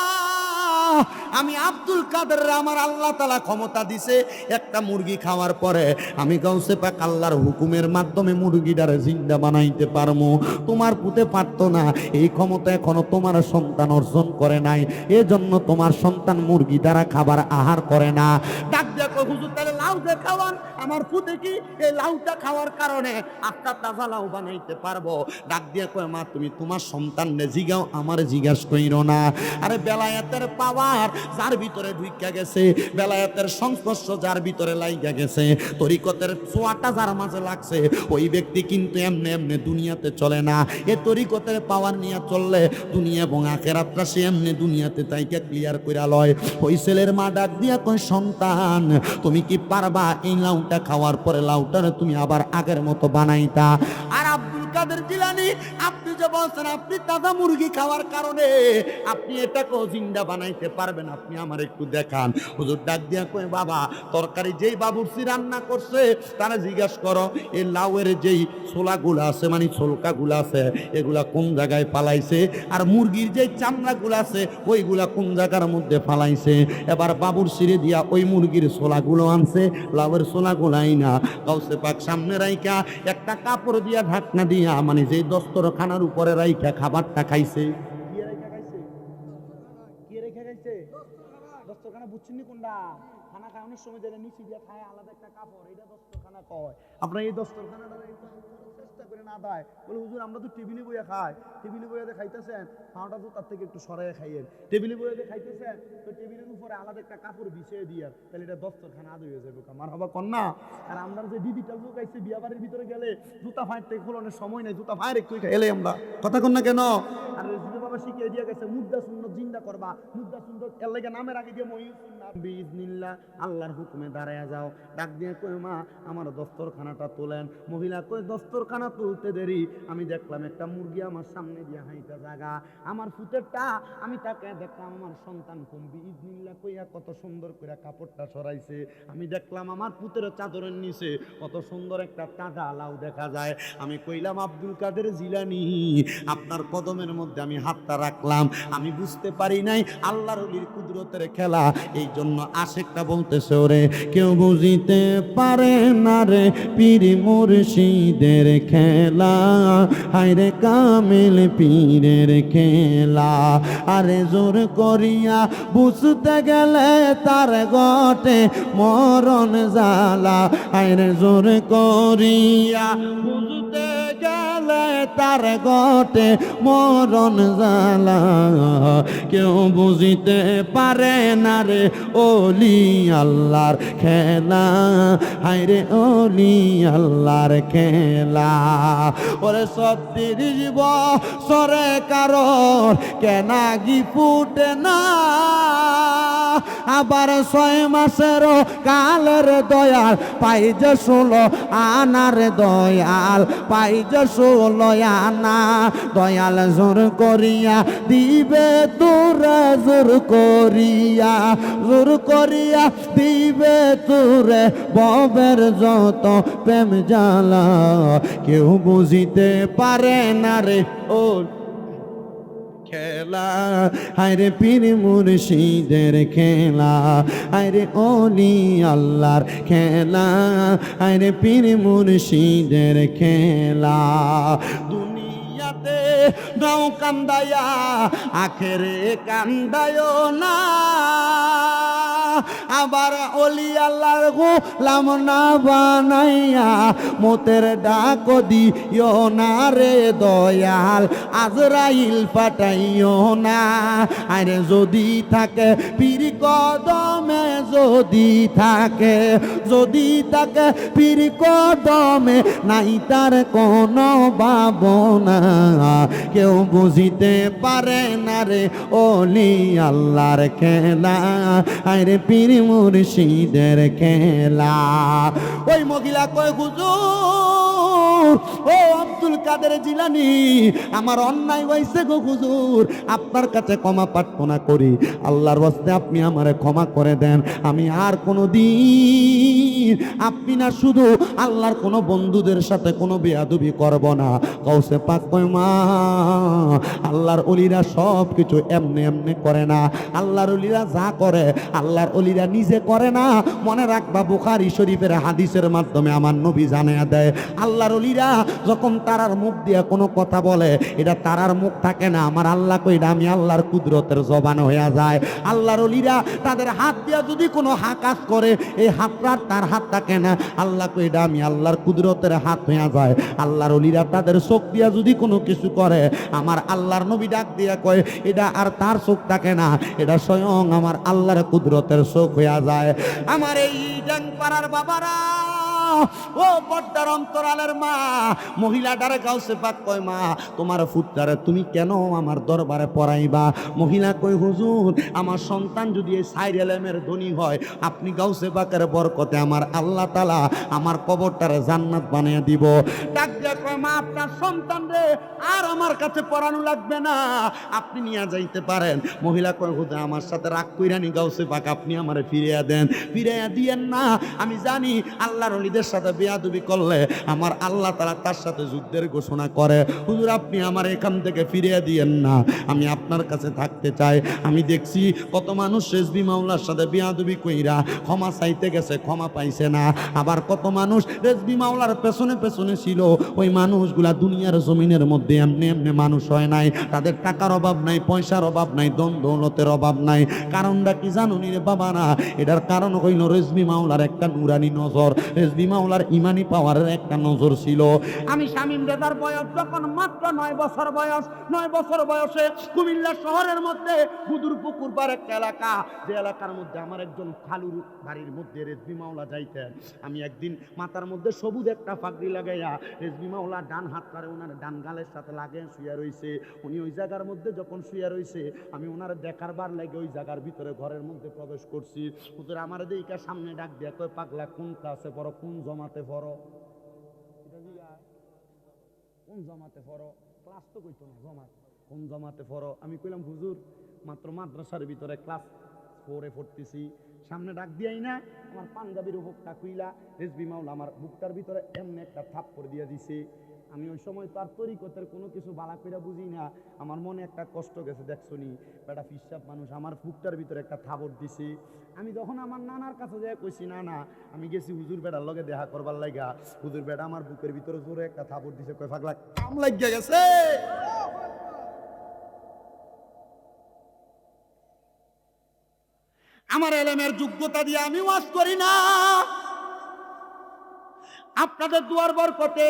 আমি আব্দুল কাদের আমার আল্লাহ তাআলা ক্ষমতা দিছে, একটা মুরগি খাওয়ার পরে আমি গাউসে পাক আল্লাহর হুকুমের মাধ্যমে মুরগিটারে জিন্দা বানাইতে পারবো। তোমার পুতে পারতো না, এই ক্ষমতা এখনো তোমার সন্তান অর্জন করে নাই, এজন্য তোমার সন্তান মুরগি দ্বারা খাবার আহার করে না। ডাক দেখো হুজুর, তাহলে লাউ যে খাওয়ান, আমার পুতে কি এই লাউটা খাওয়ার কারণে একটা তাজা লাউ বানাইতে পারবো? ডাক দিয়ে কয়, মা তুমি তোমার সন্তানরে জিগাও, আমার জিজ্ঞাস কইরো না। আরে বেলায়েতের পাওয়ার যার ভিতরে ঢুইকা গেছে, বেলায়েতের সংস্পর্শ যার ভিতরে লাইগা গেছে, তরিকতের ছোঁয়াটা যার মাঝে লাগছে, ওই ব্যক্তি কিন্তু এমনি এমনি দুনিয়াতে চলে না। এ তরিকতের পাওয়ার নিয়ে চললে দুনিয়া এবং আখিরাতটা সে এমনি দুনিয়াতে তাইকে ক্লিয়ার কইরা লয়। ওই ছেলের মা ডাক দিয়া কয়, সন্তান তুমি কি পারবা এই লাউটা খাওয়ার পরে লাউটারে তুমি আবার আগের মতো বানাইতা? আর আব্দুল কাদের জিলানী, আপনি যে বলছেন আপনি তাজা মুরগি খাওয়ার কারণে আপনি এটাকেও জিন্দা বানাইতে পারবেন, আপনি আমার একটু দেখান। হুজুর ডাক দিয়া কয়, বাবা তরকারি যেই বাবুর্চি রান্না করছে তারা জিজ্ঞাসা করো এই লাউয়ের যেই ছোলাগুলো আছে, মানে ছোলকাগুলো আছে, এগুলা কোন জায়গায় পালাইছে, আর মুরগির যেই চামড়াগুলো আছে ওইগুলা কোন জায়গার মধ্যে ফালাইছে। এবার বাবুর্চিরে দিয়া ওই মুরগির ছোলাগুলো আনছে, লাউয়ের ছোলাগুলাই না। গাউসে পাক সামনে রাইখা একটা কাপড় দিয়া ঢাকনা দিয়া, মানে যেই দস্তরখানার উপরে রাইখা খাবারটা খাইছে। দস্তরখানা বুঝছেন কোনটা? খানা খাওয়ানোর সময় যেটা নিচে দিয়ে খায় আলাদা একটা কাপড়, এটা দস্তরখানা কয়। আপনার এই দস্তরখানাটা চেষ্টা করে না দেয়, বলে হুজুর আমরা তো টেবিলে বইয়া খাই, টেবিলে বইয়াতে খাইতেছেন, খাওয়াটা তো তার থেকে একটু সরাইয়া খাইয়েন। টেবিলে বইয়াতে খাইতেছেন তো টেবিলের উপরে আলাদা একটা কাপড় বিছিয়ে দিয়ে, তাহলে এটা দস্তরখানা আদৌ হয়ে যাবে। আমার হবা কন্যা। আর আমরা যে ডিজিটাল যুগ আইছে, বিয়া বাড়ির ভিতরে গেলে জুতা ফাঁড় থেকে খোলানোর সময় নেই, জুতা ফাঁড় একটু এলে আমরা কথা কন না কেন? আর যদি বাবা শিখিয়ে দিয়ে গেছে মুদ্রা সুন্নত জিন্দা করবা, মুদ্রা সুন্নত এর লাগে নামের আগে দিয়ে মহিউদ্দিন বিইজনিল্লাহ আল্লাহর হুকুমে দাঁড়ায়া যাও। ডাক দিয়ে কই, মা আমার দস্তরখানাটা তোলেন। মহিলা কই, দস্তরখানা তুলতে দেরি, আমি দেখলাম একটা মুরগি আমার সামনে দিয়ে হাইটা জায়গা, আমার ফুটেরটা আমি তাকে দেখলাম আমার সন্তান কোন বিইজনিল্লাহ কইয়া কত সুন্দর করে কাপড়টা সরাইছে। আমি দেখলাম আমার পুতের চাদরের নিচে কত সুন্দর একটা তাজা লাউ দেখা যায়। আমি কইলাম, আব্দুল কাদের জিলানী আপনার কদমের মধ্যে আমি হাতটা রাখলাম, আমি বুঝতে পারি নাই আল্লাহর ওলির কুদরতের খেলা। এই জন্য আশেকটা বলতেছে, ওরে কেউ বুঝিতে পারে না রে পীর মুর্শিদের খেলা, হায়রে কামেল পীরের খেলা। আরে জোর করিয়া বুঝতে গেলে তার গটে মরণ জ্বালা, হায়রে জোর করিয়া বুঝতে গেলে তার গটে মরণ জ্বালা। কেউ বুঝিতে পারে না রে ওলি আল্লাহর খেলা, হায়রে ওলি আল্লাহর খেলা। ওরে সত্যির জীব সরে কারোর কেনাগি ফুটে না, আবার 6 মাসেরও কালের দয়াল পাই যে 16 আনার দয়াল পাই যে 16 আনা দয়াল জোর করিয়া দিবে তোরে জোর করিয়া দিবে তোরে ববের যত প্রেম জ্বালা কেউ বুঝিতে পারে না রে ও খেলা হায়রে পীর মুর্শিদের খেলা হায়রে ওলি আল্লাহর খেলা হায়রে পীর মুর্শিদের খেলা দুনিয়াতে নাও কান্দায়া আখেরে কান্দায়ও না আবার ওলি আল্লাহর গোলাম না বানাইয়া মতের ডাক দিও না রে দয়াল আজরাইল পাঠাইও না আরে যদি থাকে পীর কদমে যদি থাকে পীর কদমে নাই তার কোনো ভাবনা কেউ বুঝিতে পারে না রে ওলি আল্লাহর খেলা আরে পীর মুর্শিদের খেলা ওই মহিলা কয় হুজুর ও আব্দুল কাদের জিলানী আমার অন্যায় হইছে গো হুজুর আপনার কাছে ক্ষমা প্রার্থনা করি আল্লাহর ওয়াস্তে আপনি আমারে ক্ষমা করে দেন আমি আর কোনো দিন আপনি না শুধু আল্লাহর কোনো বন্ধুদের সাথে কোনো বেয়াদবি করব না কওসে পাক কয় মা আল্লাহর ওলিরা সব কিছু এমনি এমনি করে না আল্লাহর ওলিরা যা করে আল্লাহর ওলিরা নিজে করে না মনে রাখবা বুখারী শরীফের হাদিসের মাধ্যমে আমার নবী জানায়া দেয় আল্লাহর ওলিরা যখন তারার মুখ দিয়ে কোনো কথা বলে এটা তারার মুখ থাকে না আমার আল্লাহ কই এটা আমি আল্লাহর কুদরতের জবান হয়ে যায় আল্লাহর ওলিরা তাদের হাত দিয়ে যদি কোনো কাজ করে এই হাতটা তার হাত থাকে না আল্লাহ কই এটা আমি আল্লাহর কুদরতের হাত হয়ে যায় আল্লাহর ওলিরা তাদের চোখ দিয়ে যদি কোনো কিছু করে আমার আল্লাহর নবী ডাক দিয়া কয় এটা আর তার চোখ থাকে না এটা স্বয়ং আমার আল্লাহর কুদরতের চোখ হয়ে যায় আমার এই ডাংপাড়ার বাবারা ও পর্দার অন্তরালের মা মহিলাটারে গাউসে পাক কয় মা তোমার ফুটটারে তুমি কেন আমার দরবারে পড়াইবা মহিলা কই হুজুর আমার সন্তান যদি এই সাইর এলেমের ধনী হয় আপনি গাউসে পাকের বরকতে আমার আল্লাহ তাআলা আমার কবরটারে জান্নাত বানিয়ে দিব ডাক দিয়া কয় মা আপনার সন্তান রে আর আমার কাছে পড়ানো লাগবে না আপনি নিয়ে যাইতে পারেন মহিলা কয় হুজুর আমার সাথে রাগ কইরানি গাউসে পাক আপনি আমারে ফিরিয়ে দেন ফিরিয়ে দিয়েন না আমি জানি আল্লাহর ওলিদের সাথে বেয়াদবি করলে আমার আল্লাহ তাআলা তার সাথে যুদ্ধের ঘোষণা করে হুজুর আপনি আমার এখান থেকে ফিরিয়ে দিয়েন না আমি আপনার কাছে থাকতে চাই আমি দেখছি কত মানুষ রেজবি মাওলার সাথে বেয়াদবি কইরা ক্ষমা চাইতে গেছে ক্ষমা পাইছে না আবার কত মানুষ রেজবি মাওলার পেছনে পেছনে ছিল ওই মানুষগুলা দুনিয়ার জমিনের মধ্যে এমনি এমনি মানুষ হয় নাই তাদের টাকার অভাব নাই পয়সার অভাব নাই ধন দৌলতের অভাব নাই কারণটা কি জানো নি রে বাবা না এটার কারণ হইল রেজবি মাওলার একটা নুরানি নজর রেজবি মাওলার ইমানি পাওয়ারের একটা নজর ছিল আমি শামীম রেজার বয়স যখন মাত্র 9 বছর বয়স 9 বছর বয়সে কুমিল্লা শহরের মধ্যে বুদুর পুকুর পার একটা এলাকা যে এলাকার মধ্যে আমার একজন খালুর বাড়ির মধ্যে রেজবি মাওলা যাইতেন আমি একদিন মাথার মধ্যে সবুজ একটা পাগড়ি লাগাইয়া রেজবি মাওলা ডান হাতটারে ওনার ডান গালের সাথে লাগিয়ে শুয়ে রইছে উনি ওই জায়গার মধ্যে যখন শুয়ে রইছে আমি ওনার দেখার বার লাগে ওই জায়গার ভিতরে ঘরের মধ্যে প্রবেশ করছি হুজুর আমার দিকে সামনে ডাক দিয়া কয় পাগলা কোন ক্লাসে পড়ো কোন জমাতে পড়ো কোন জমাতে পড়ো ক্লাস তো কইতো না জমাত কোন জমাতে পড়ো আমি কইলাম হুজুর মাত্র মাদ্রাসার ভিতরে ক্লাস 4 এ পড়তেছি সামনে ডাক দিয়াই না আমার পাঞ্জাবির বুকটা খুইলা রেজবি মাওলা আমার বুকটার ভিতরে এমনি একটা থাপ্পড় দিয়া দিছে আমি ওই সময় তার তরিকতের কোনো কিছু বালা কইরা বুঝি না আমার মনে একটা কষ্ট গেছে দেখছো নি বেটা ফিসাব মানুষ আমার বুকটার ভিতরে একটা থাপড় দিছে আমি যখন আমার নানার কাছে যাই কইছি না না আমি গেছি হুজুর বেটার লগে দেখা করবার লাগা হুজুর বেটা আমার বুকের ভিতরে জোরে একটা থাপড় দিছে কয় পাগলা কাম লাগিয়া গেছে আমার এলেমের যোগ্যতা দিয়ে আমি ওয়াজ করি না আপনাদের দুয়ার বরকতে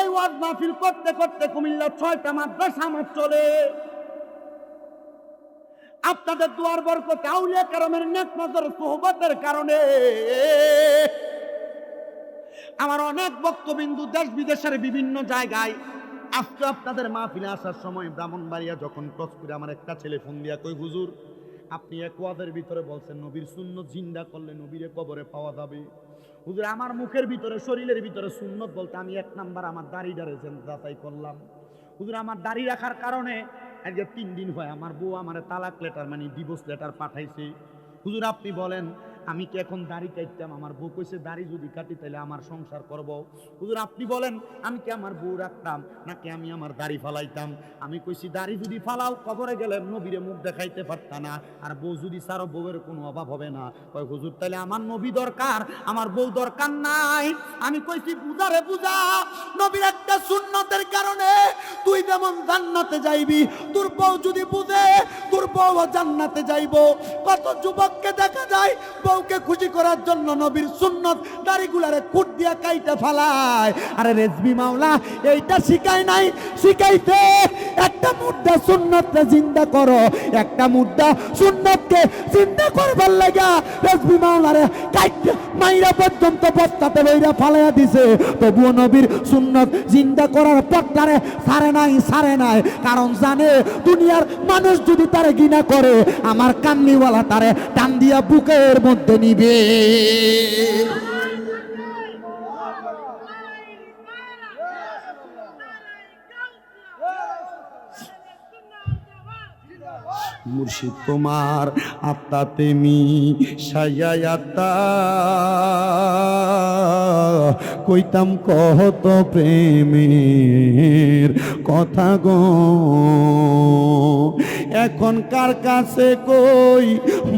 এই ওয়াজ মাহফিল করতে করতে কুমিল্লা 6টা মাদ্রাসা আমার চলে আপনাদের দুয়ার বরকতে আউলিয়া কেরামের নেক নজর সোহবতের কারণে আমার অনেক বক্তবিন্দু দেশ বিদেশের বিভিন্ন জায়গায় আজকে আপনাদের মাহফিলে আসার সময় ব্রাহ্মণবাড়িয়া যখন ক্রস করে আমার একটা ছেলে ফোন দিয়া কই হুজুর আপনি এক ওয়াজের ভিতরে বলছেন নবীর সুন্নত জিন্দা করলে নবীরে কবরে পাওয়া যাবে। হুজুর আমার মুখের ভিতরে শরীরের ভিতরে সুন্নত বলতে আমি এক নাম্বার আমার দাড়িটা যাচাই করলাম। হুজুর আমার দাড়ি রাখার কারণে আজকে 3 দিন হয় আমার বউ আমার তালাক লেটার মানে ডিভোর্স লেটার পাঠাইছে। হুজুর আপনি বলেন আমি কি এখন দাড়ি কাটতাম? আমার বউ কইছে দাড়ি যদি কাটি তাহলে আমার সংসার করব। হুজুর আপনি বলেন আমি কি আমার বউ রাখতাম নাকি আমি আমার দাড়ি ফালাইতাম? আমি কইছি দাড়ি যদি ফালাও কবরে গেলে নবীরে মুখ দেখাইতে পারতা না, আর বউ যদি ছাড়ো বউয়ের কোনো অভাব হবে না। কয় হুজুর তাহলে আমার নবী দরকার, আমার বউ দরকার নাই। আমি কইছি বুঝারে বুঝা, নবীর একটা সুন্নতের কারণে তুই যেমন জান্নাতে যাইবি, তোর বউ যদি বুঝে তোর বউ জান্নাতে যাইব। কত যুবককে দেখা যায় বউকে খুশি করার জন্য নবীর সুন্নত দাড়িগুলারে কুট দিয়া কাইটা ফালায়। আরে রেজবি মাওলা এইটা শিখায় নাই, শিখাইতে একটা মুদ্রা সুন্নতকে জিন্দা করো, একটা মুদ্রা সুন্নতকে জিন্দা করবার লাগা রেজবি মাওলারে কাইটা মাইরা পর্যন্ত বস্তাতে বইরা ফালাইয়া দিছে, তবুও নবীর সুন্নত জিন্দা করার পথটারে সারে নাই। কারণ জানে দুনিয়ার মানুষ যদি তারে ঘৃণা করে আমার কান্নিওয়ালা তারে টান দিয়া বুকের মধ্যে নিবে। মুর্শিদ তোমার আত্মাতে মিশাইয়াতা কইতাম কত প্রেমের কথা গো, এখন কার কাছে কই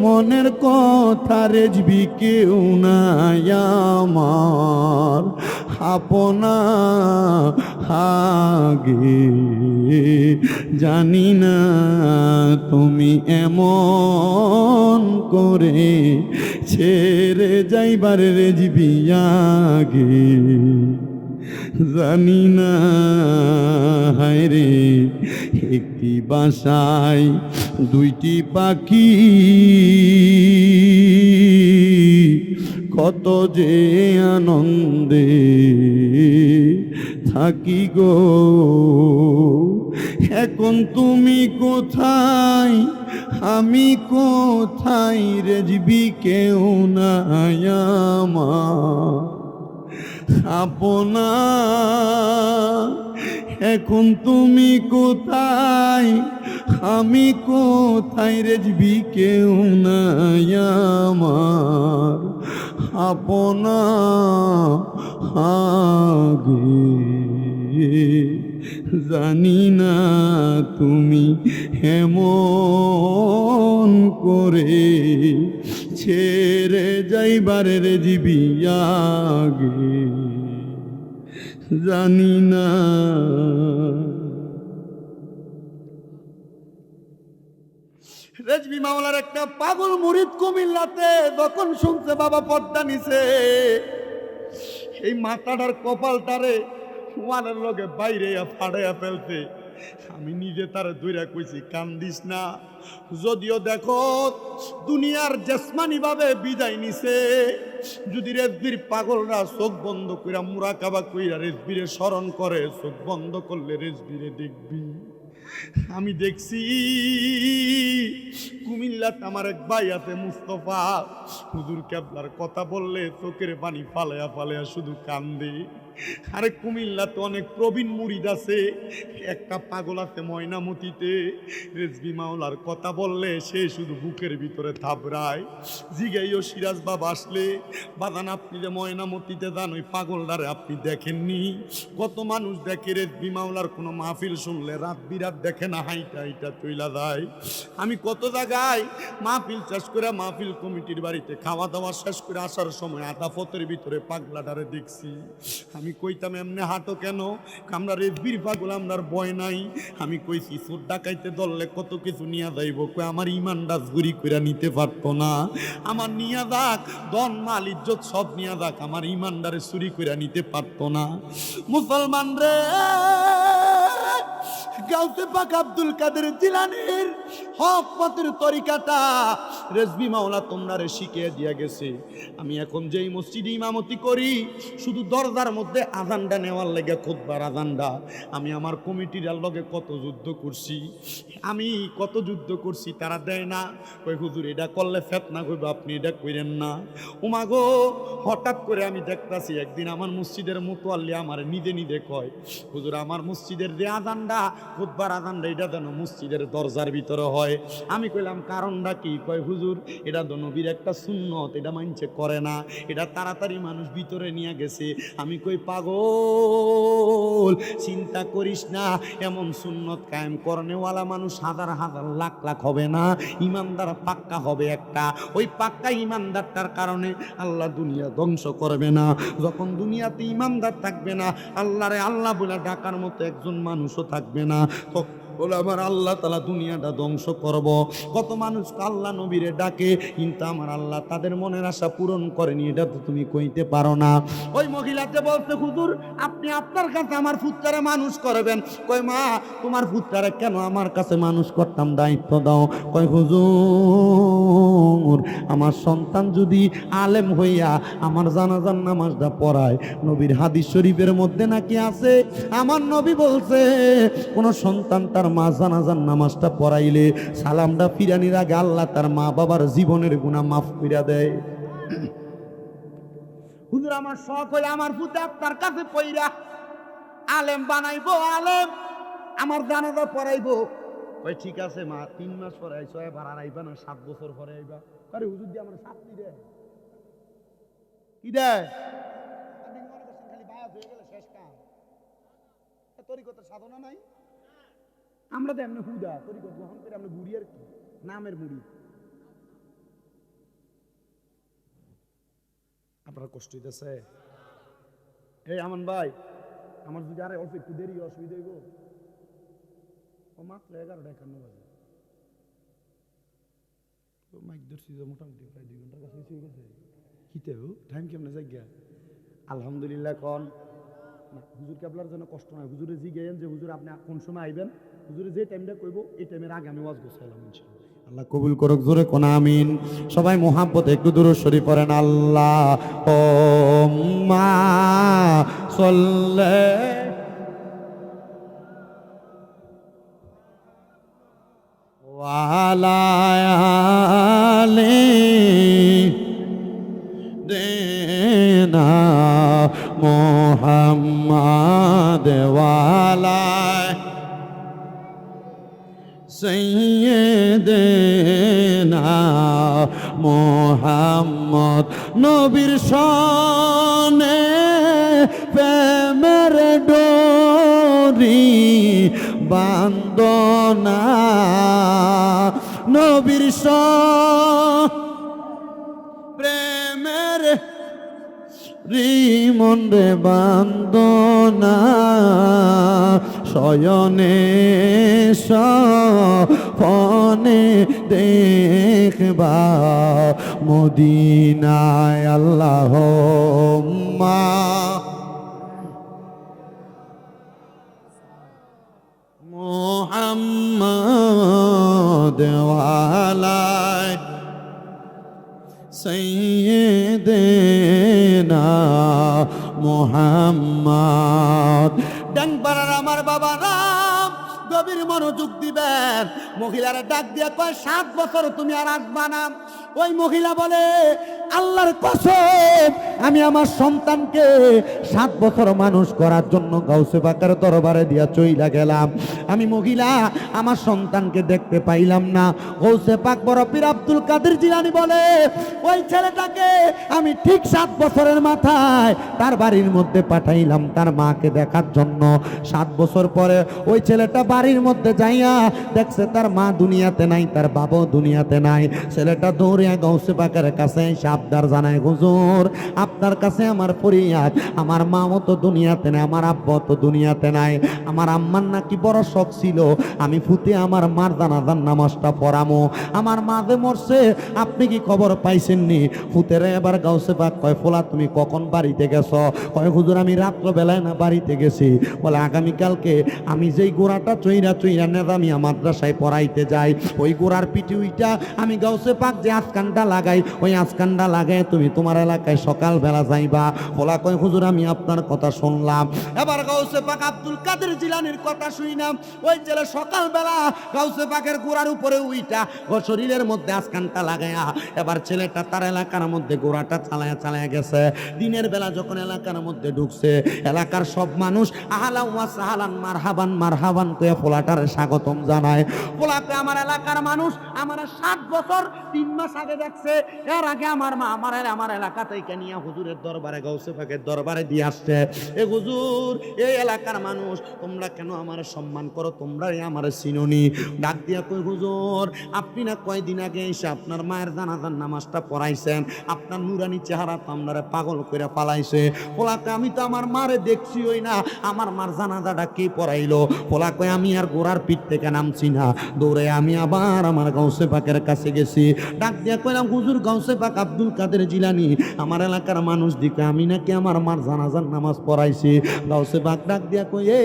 মনের কথা রেজবি কেউ নাই আমার আপনা আগে জানি না তুমি এমন করে ছেড়ে যাইবার রেজবি আগে জানি না। হায় রে একটি বাসায় দুইটি পাখি কত যে আনন্দে থাকি গো, এখন তুমি কোথায় আমি কোথায় রেজবি কেউ নাই আমার আপনা, এখন তুমি কোথায় আমি কোথায় রেজবি কেউ নাই আমার আপনা আগে জানি না তুমি এমন করে ছেড়ে যাইবার রেজবি আগে জানি না। রেজবি মাওলার একটা পাগল মুরিদ কুমিল্লাতে যখন শুনছে বাবা পদ্মা নিছে, এই মাথাটার কপালটারে ওয়ানের লগে বাইরে ফাড়াইয়া ফেলছে। আমি নিজে তারে দূরে কইছি কান্দিস না, যদিও দেখো দুনিয়ার জেসমানি ভাবে বিদায় নিছে, যদি রেজবির পাগলরা চোখ বন্ধ কইরা মুরাকাবা কইরা রেজবিরে স্মরণ করে, চোখ বন্ধ করলে রেজবিরে দেখবি। আমি দেখছি কুমিল্লাতে আমার এক ভাই আছে মুস্তফা, হুজুর কেবলার কথা বললে চোখের পানি ফালাইয়া ফালাইয়া শুধু কান্দে। আরে কুমিল্লাতে অনেক প্রবীণ মুরিদ আছে, একটা পাগল আছে ময়নামতিতে, রেজবি মাওলার কথা বললে সে শুধু বুকের ভিতরে থাবড়ায়। জিগাইও সিরাজ বাবা আসলে, বাদান আপনি যে ময়নামতিতে যান ওই পাগলটারে আপনি দেখেননি? কত মানুষ দেখে রেজবি মাওলার কোনো মাহফিল শুনলে রাত বিরাত দেখে না, হাইটা হাইটা চইলা যায়। আমি কত জায়গায় মাহফিল শেষ করে মাহফিল কমিটির বাড়িতে খাওয়া দাওয়া শেষ করে আসার সময় আধা পথের ভিতরে পাগলাটারে দেখছি। আমি কইতাম এমনি হাঁটো কেন? আমরা রেজবির পাগল, আমরার ভয় নাই। আমি কইছি চোর ডাকাইতে ধরলে কত কিছু নিয়ে যাইব, কই আমার ইমানটা চুরি করে নিতে পারতো না, আমার নিয়া যাক ধন মাল ইজ্জত সব নিয়া যাক, আমার ইমানদারে চুরি করে নিতে পারতো না। মুসলমান রে, গাউসে পাক আব্দুল কাদের জিলানীর হক পথের তরিকাটা রেজবি মাওলা তোমরা শিখিয়ে দিয়া গেছে। আমি এখন যেই মসজিদে ইমামতি করি, শুধু দরজার মধ্যে আজানটা নেওয়ার লেগে খুতবার আজানটা, আমি আমার কমিটির লগে কত যুদ্ধ করছি, আমি কত যুদ্ধ করছি, তারা দেয় না। কই হুজুর এটা করলে ফেতনা করব, আপনি এটা কইরেন না। উমাগো হঠাৎ করে আমি দেখতাছি একদিন আমার মসজিদের মুতোয়াল্লি আমার নিজে নিজে কয়, হুজুর আমার মসজিদের যে আজানটা খুতবার আজানটা এটা যেন মসজিদের দরজার ভিতরে হয়। আমি কইলাম কারণটা কি? কয় হুজুর এটা তো নবীর একটা সুন্নত, এটা মানছে করে না, এটা তাড়াতাড়ি মানুষ ভিতরে নিয়ে গেছে। আমি কই পাগল, চিন্তা করিস না, এমন সুন্নত কায়েম করনেওয়ালা মানুষ হাজার হাজার লাখ লাখ হবে না, ইমানদার পাক্কা হবে একটা। ওই পাক্কা ইমানদারটার কারণে আল্লাহ দুনিয়া ধ্বংস করবে না। যখন দুনিয়াতে ইমানদার থাকবে না, আল্লাহরে আল্লাহ বলে ডাকার মতো একজন মানুষও থাকবে না, বলে আমার আল্লাহ তাআলা দুনিয়াটা ধ্বংস করব। কত মানুষ আল্লাহ নবীরে ডাকে, কিন্তু আমার আল্লাহ তাদের মনের আশা পূরণ করেনি, এটা তো তুমি কইতে পারো না। ওই মহিলাতে বলতে, হুজুর আপনি আপনার কাছে আমার পুত্ররে মানুষ করবেন। কই মা তোমার পুত্ররে কেন আমার কাছে মানুষ করতাম, দায়িত্ব দাও। কই হুজুর আমার সন্তান যদি আলেম হইয়া আমার জানাজার নামাজটা পড়ায়, নবীর হাদিস শরীফের মধ্যে নাকি আছে, আমার নবী বলছে কোন সন্তান তার মা জানাজার নামাজটা পড়াইলে সালামটা ফিরানির আগে আল্লাহ তার মা বাবার জীবনের গুনাহ মাফ কইরা দেয়। হুজুর আমার শখ হইলে আমার পুতে আপনার কাছে পইরা আলেম বানাইবো, আলেম আমার জানাজা পড়াইবো। কই ঠিক আছে মা, 3 মাস পরে আইছো, এবার আর আইবা না, 7 বছর পরে আইবা। আরে হুজুর দিয়ে আমার শাস্তি দেয়, কি দেয়? আপনি মনে করছেন খালি বায়াত হয়ে গেলে শেষ কাম? তরিকতের সাধনা নাই? আমরা তো এমনি হুদা তরিকত গ্রহণ করে আমরা বুড়ি, আর কি নামের মুড়ি। আপনার কষ্ট হইতেছে? এই আমান ভাই, আমার যদি আরে অল্প একটু দেরি অসুবিধা হইব, ও মাত্র 11:51 বাজে, তো মাইক ধরছি মোটামুটি প্রায় 2 ঘন্টার কাছে হয়ে গেছে। কিতে টাইম কেমনে যাই গিয়া? আলহামদুলিল্লাহ। কন না হুজুর কেবলার জন্য কষ্ট নয়, হুজুরে জিজ্ঞেন যে হুজুর আপনি কোন সময় আইবেন, হুজুরে যে টাইমটা কইব এই টাইমের আগে আমি ওয়াজ গোছাইলাম ইনশাআল্লাহ। আল্লাহ কবুল করুক, জোরে কোন আমিন। সবাই মোহাব্বতে একটু দুরূদ শরীফ পড়েন। আল্লাহ ও মা সাল্লে ওয়ালা আলি দেনা মোহাম্মদ ওয়ালা সাইয়্যিদিনা মোহাম্মদ। নবীর শানে প্রেমের ডোরি বান্দনা, নবীর শান প্রেমের রিমন রে বান্দনা, শয়নে সপনে দেখবা মদিনায়। আল্লাহুম্মা মুহাম্মাদ ওয়ালা সাইয়্যিদিনা মুহাম্মদ। ডানপাড়ার আমার বাবা রাম গভীর মনোযোগ দিবেন। মহিলারা ডাক দিয়ে কয় 7 বছর তুমি আর আসবা না। ওই মহিলা বলে আল্লাহর কসম আমি আমার সন্তানকে 7 বছর মানুষ করার জন্য গাউসে পাকের দরবারে দিয়া চইলা গেলাম। আমি মহিলা আমার সন্তানকে দেখতে পাইলাম না। গাউসে পাক বড় পীর আব্দুল কাদের জিলানী বলে ওই ছেলেটাকে আমি ঠিক 7 বছরের মাথায় তার বাড়ির মধ্যে পাঠাইলাম তার মাকে দেখার জন্য। 7 বছর পরে ওই ছেলেটা বাড়ির মধ্যে যাইয়া দেখছে তার মা দুনিয়াতে নাই, তার বাবাও দুনিয়াতে নাই। ছেলেটা দৌড়ে কইয়া গাউসে পাকের কাছে এসে আবদার জানায়, হুজুর আপনার কাছে আমার ফরিয়াদ, আমার মা তো দুনিয়াতে নাই, আমার আব্বা তো দুনিয়াতে নাই, আমার আম্মার নাকি বড় শখ ছিল আমি ফুতে আমার মার জানাজার নামাজটা পড়ামো, আমার মা যে মরছে আপনি কি খবর পাইছেননি? ফুতেরে এবার গাউসে পাক কয়, ফোলা তুমি কখন বাড়িতে গেছো? কয় হুজুর আমি রাত্রবেলায় না বাড়িতে গেছি। বলে আগামীকালকে আমি যেই গোড়াটা চইরা চইরা নেজামিয়া মাদ্রাসায় পড়াইতে যাই, ওই গোড়ার পিঠে উইটা আমি গাউসে পাক যে আজকানটা লাগাই, ওই আজকানটা লাগাই তুমি তোমার এলাকায় সকালবেলা যাইবা। বলা কয় হুজুর আমি আপনার কথা শুনলাম। এবার গাউসে পাক আব্দুল কাদের জিলানীর কথা শুইলাম, ওই ছেলে সকালবেলা গাউসে পাকের গোড়ার উপরে উইটা ও শরীরের মধ্যে আজকানটা লাগায়া এবার ছেলেটা তার এলাকার মধ্যে গোড়াটা চালায়া চালায়া গেছে। দিনের বেলা যখন এলাকার মধ্যে ঢুকছে, এলাকার সব মানুষ আহলা ওয়া সাহলান মারহাবান মারহাবান কইয়া পোলাটারে স্বাগতম জানায়। পোলাকে আমার এলাকার মানুষ আমার 7 বছর 3 মাস আগে দেখছে, এর আগে আমার মা আমার এলাকা থেকে নিয়ে হুজুরের দরবারে গাউসে পাকের দরবারে দিয়ে আসছে। এ হুজুর এই এলাকার মানুষ তোমরা কেন আমার সম্মান করো, তোমরাই আমার চিনুনি। ডাক দিয়া কই, হুজুর আপনি না কয়দিন আগে এসে আপনার মায়ের জানাজার নামাজটা পড়াইছেন, আপনার নুরানি চেহারা তো আপনারে পাগল করে পালাইছে। পোলাকে আমি তো আমার মারে দেখছি ওই না, আমার মার জানাজাটা কে পড়াইলো? পোলা কয় আমি আর গোড়ার পিঠ থেকে নামছি না, দৌড়ে আমি আবার আমার গাউসে পাকের কাছে গেছি। ডাক দিয়া কইলাম, হুজুর গাউসে পাক আব্দুল কাদের জিলানী আমার এলাকার মানুষ দিকে আমি নাকি আমার মার জানাজার নামাজ পড়াইছি। গাউসে পাক ডাক দিয়া কই, এ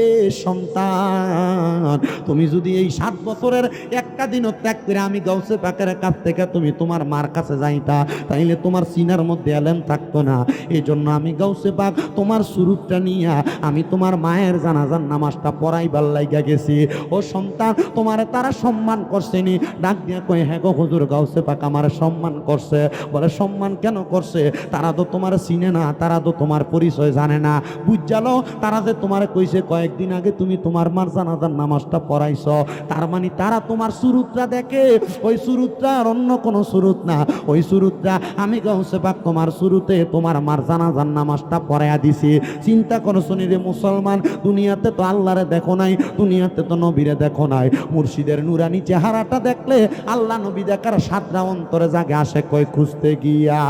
সন্তান তুমি যদি এই 7 বছরের একটা দিনও ত্যাগ করে আমি গাউসে পাকের কাছ থেকে তুমি তোমার মার কাছে যাইতা, তাইলে তোমার সিনার মধ্যে এলেম থাকতো না। এই জন্য আমি গাউসে পাক তোমার সুরুতটা নিয়া আমি তোমার মায়ের জানাজার নামাজটা পড়াইবার লাইগা গেছি। ও সন্তান তোমার তারা সম্মান করছেনি? ডাক দিয়া কই, হ্যাঁ গো হুজুর গাউসে পাক আমার সম্মান করছে। বলে সম্মান কেন করছে? তারা তো তোমার চিনে না, তারা তো তোমার পরিচয় জানে না, বুঝালো তারা যে তোমার কইছে কয়েকদিন আগে তুমি তোমার মার জানাজার নামাজটা পড়াইছ, তার মানে তারা তোমার সুরুতটা দেখে, ওই সুরুতটা আর অন্য কোনো সুরুত না, ওই সুরুতটা আমি গাউসে পাক তোমার শুরুতে তোমার মার জানাজার নামাজটা পড়াইয়া দিছি। চিন্তা করো শুনিরে মুসলমান, দুনিয়াতে তো আল্লাহরে দেখো নাই, দুনিয়াতে তো নবীরে দেখো নাই, মুর্শিদের নুরানি চেহারাটা দেখলে আল্লাহ নবী দেখার সাতটা অন্তরে জাগে আসে কই খুঁজতে গিয়া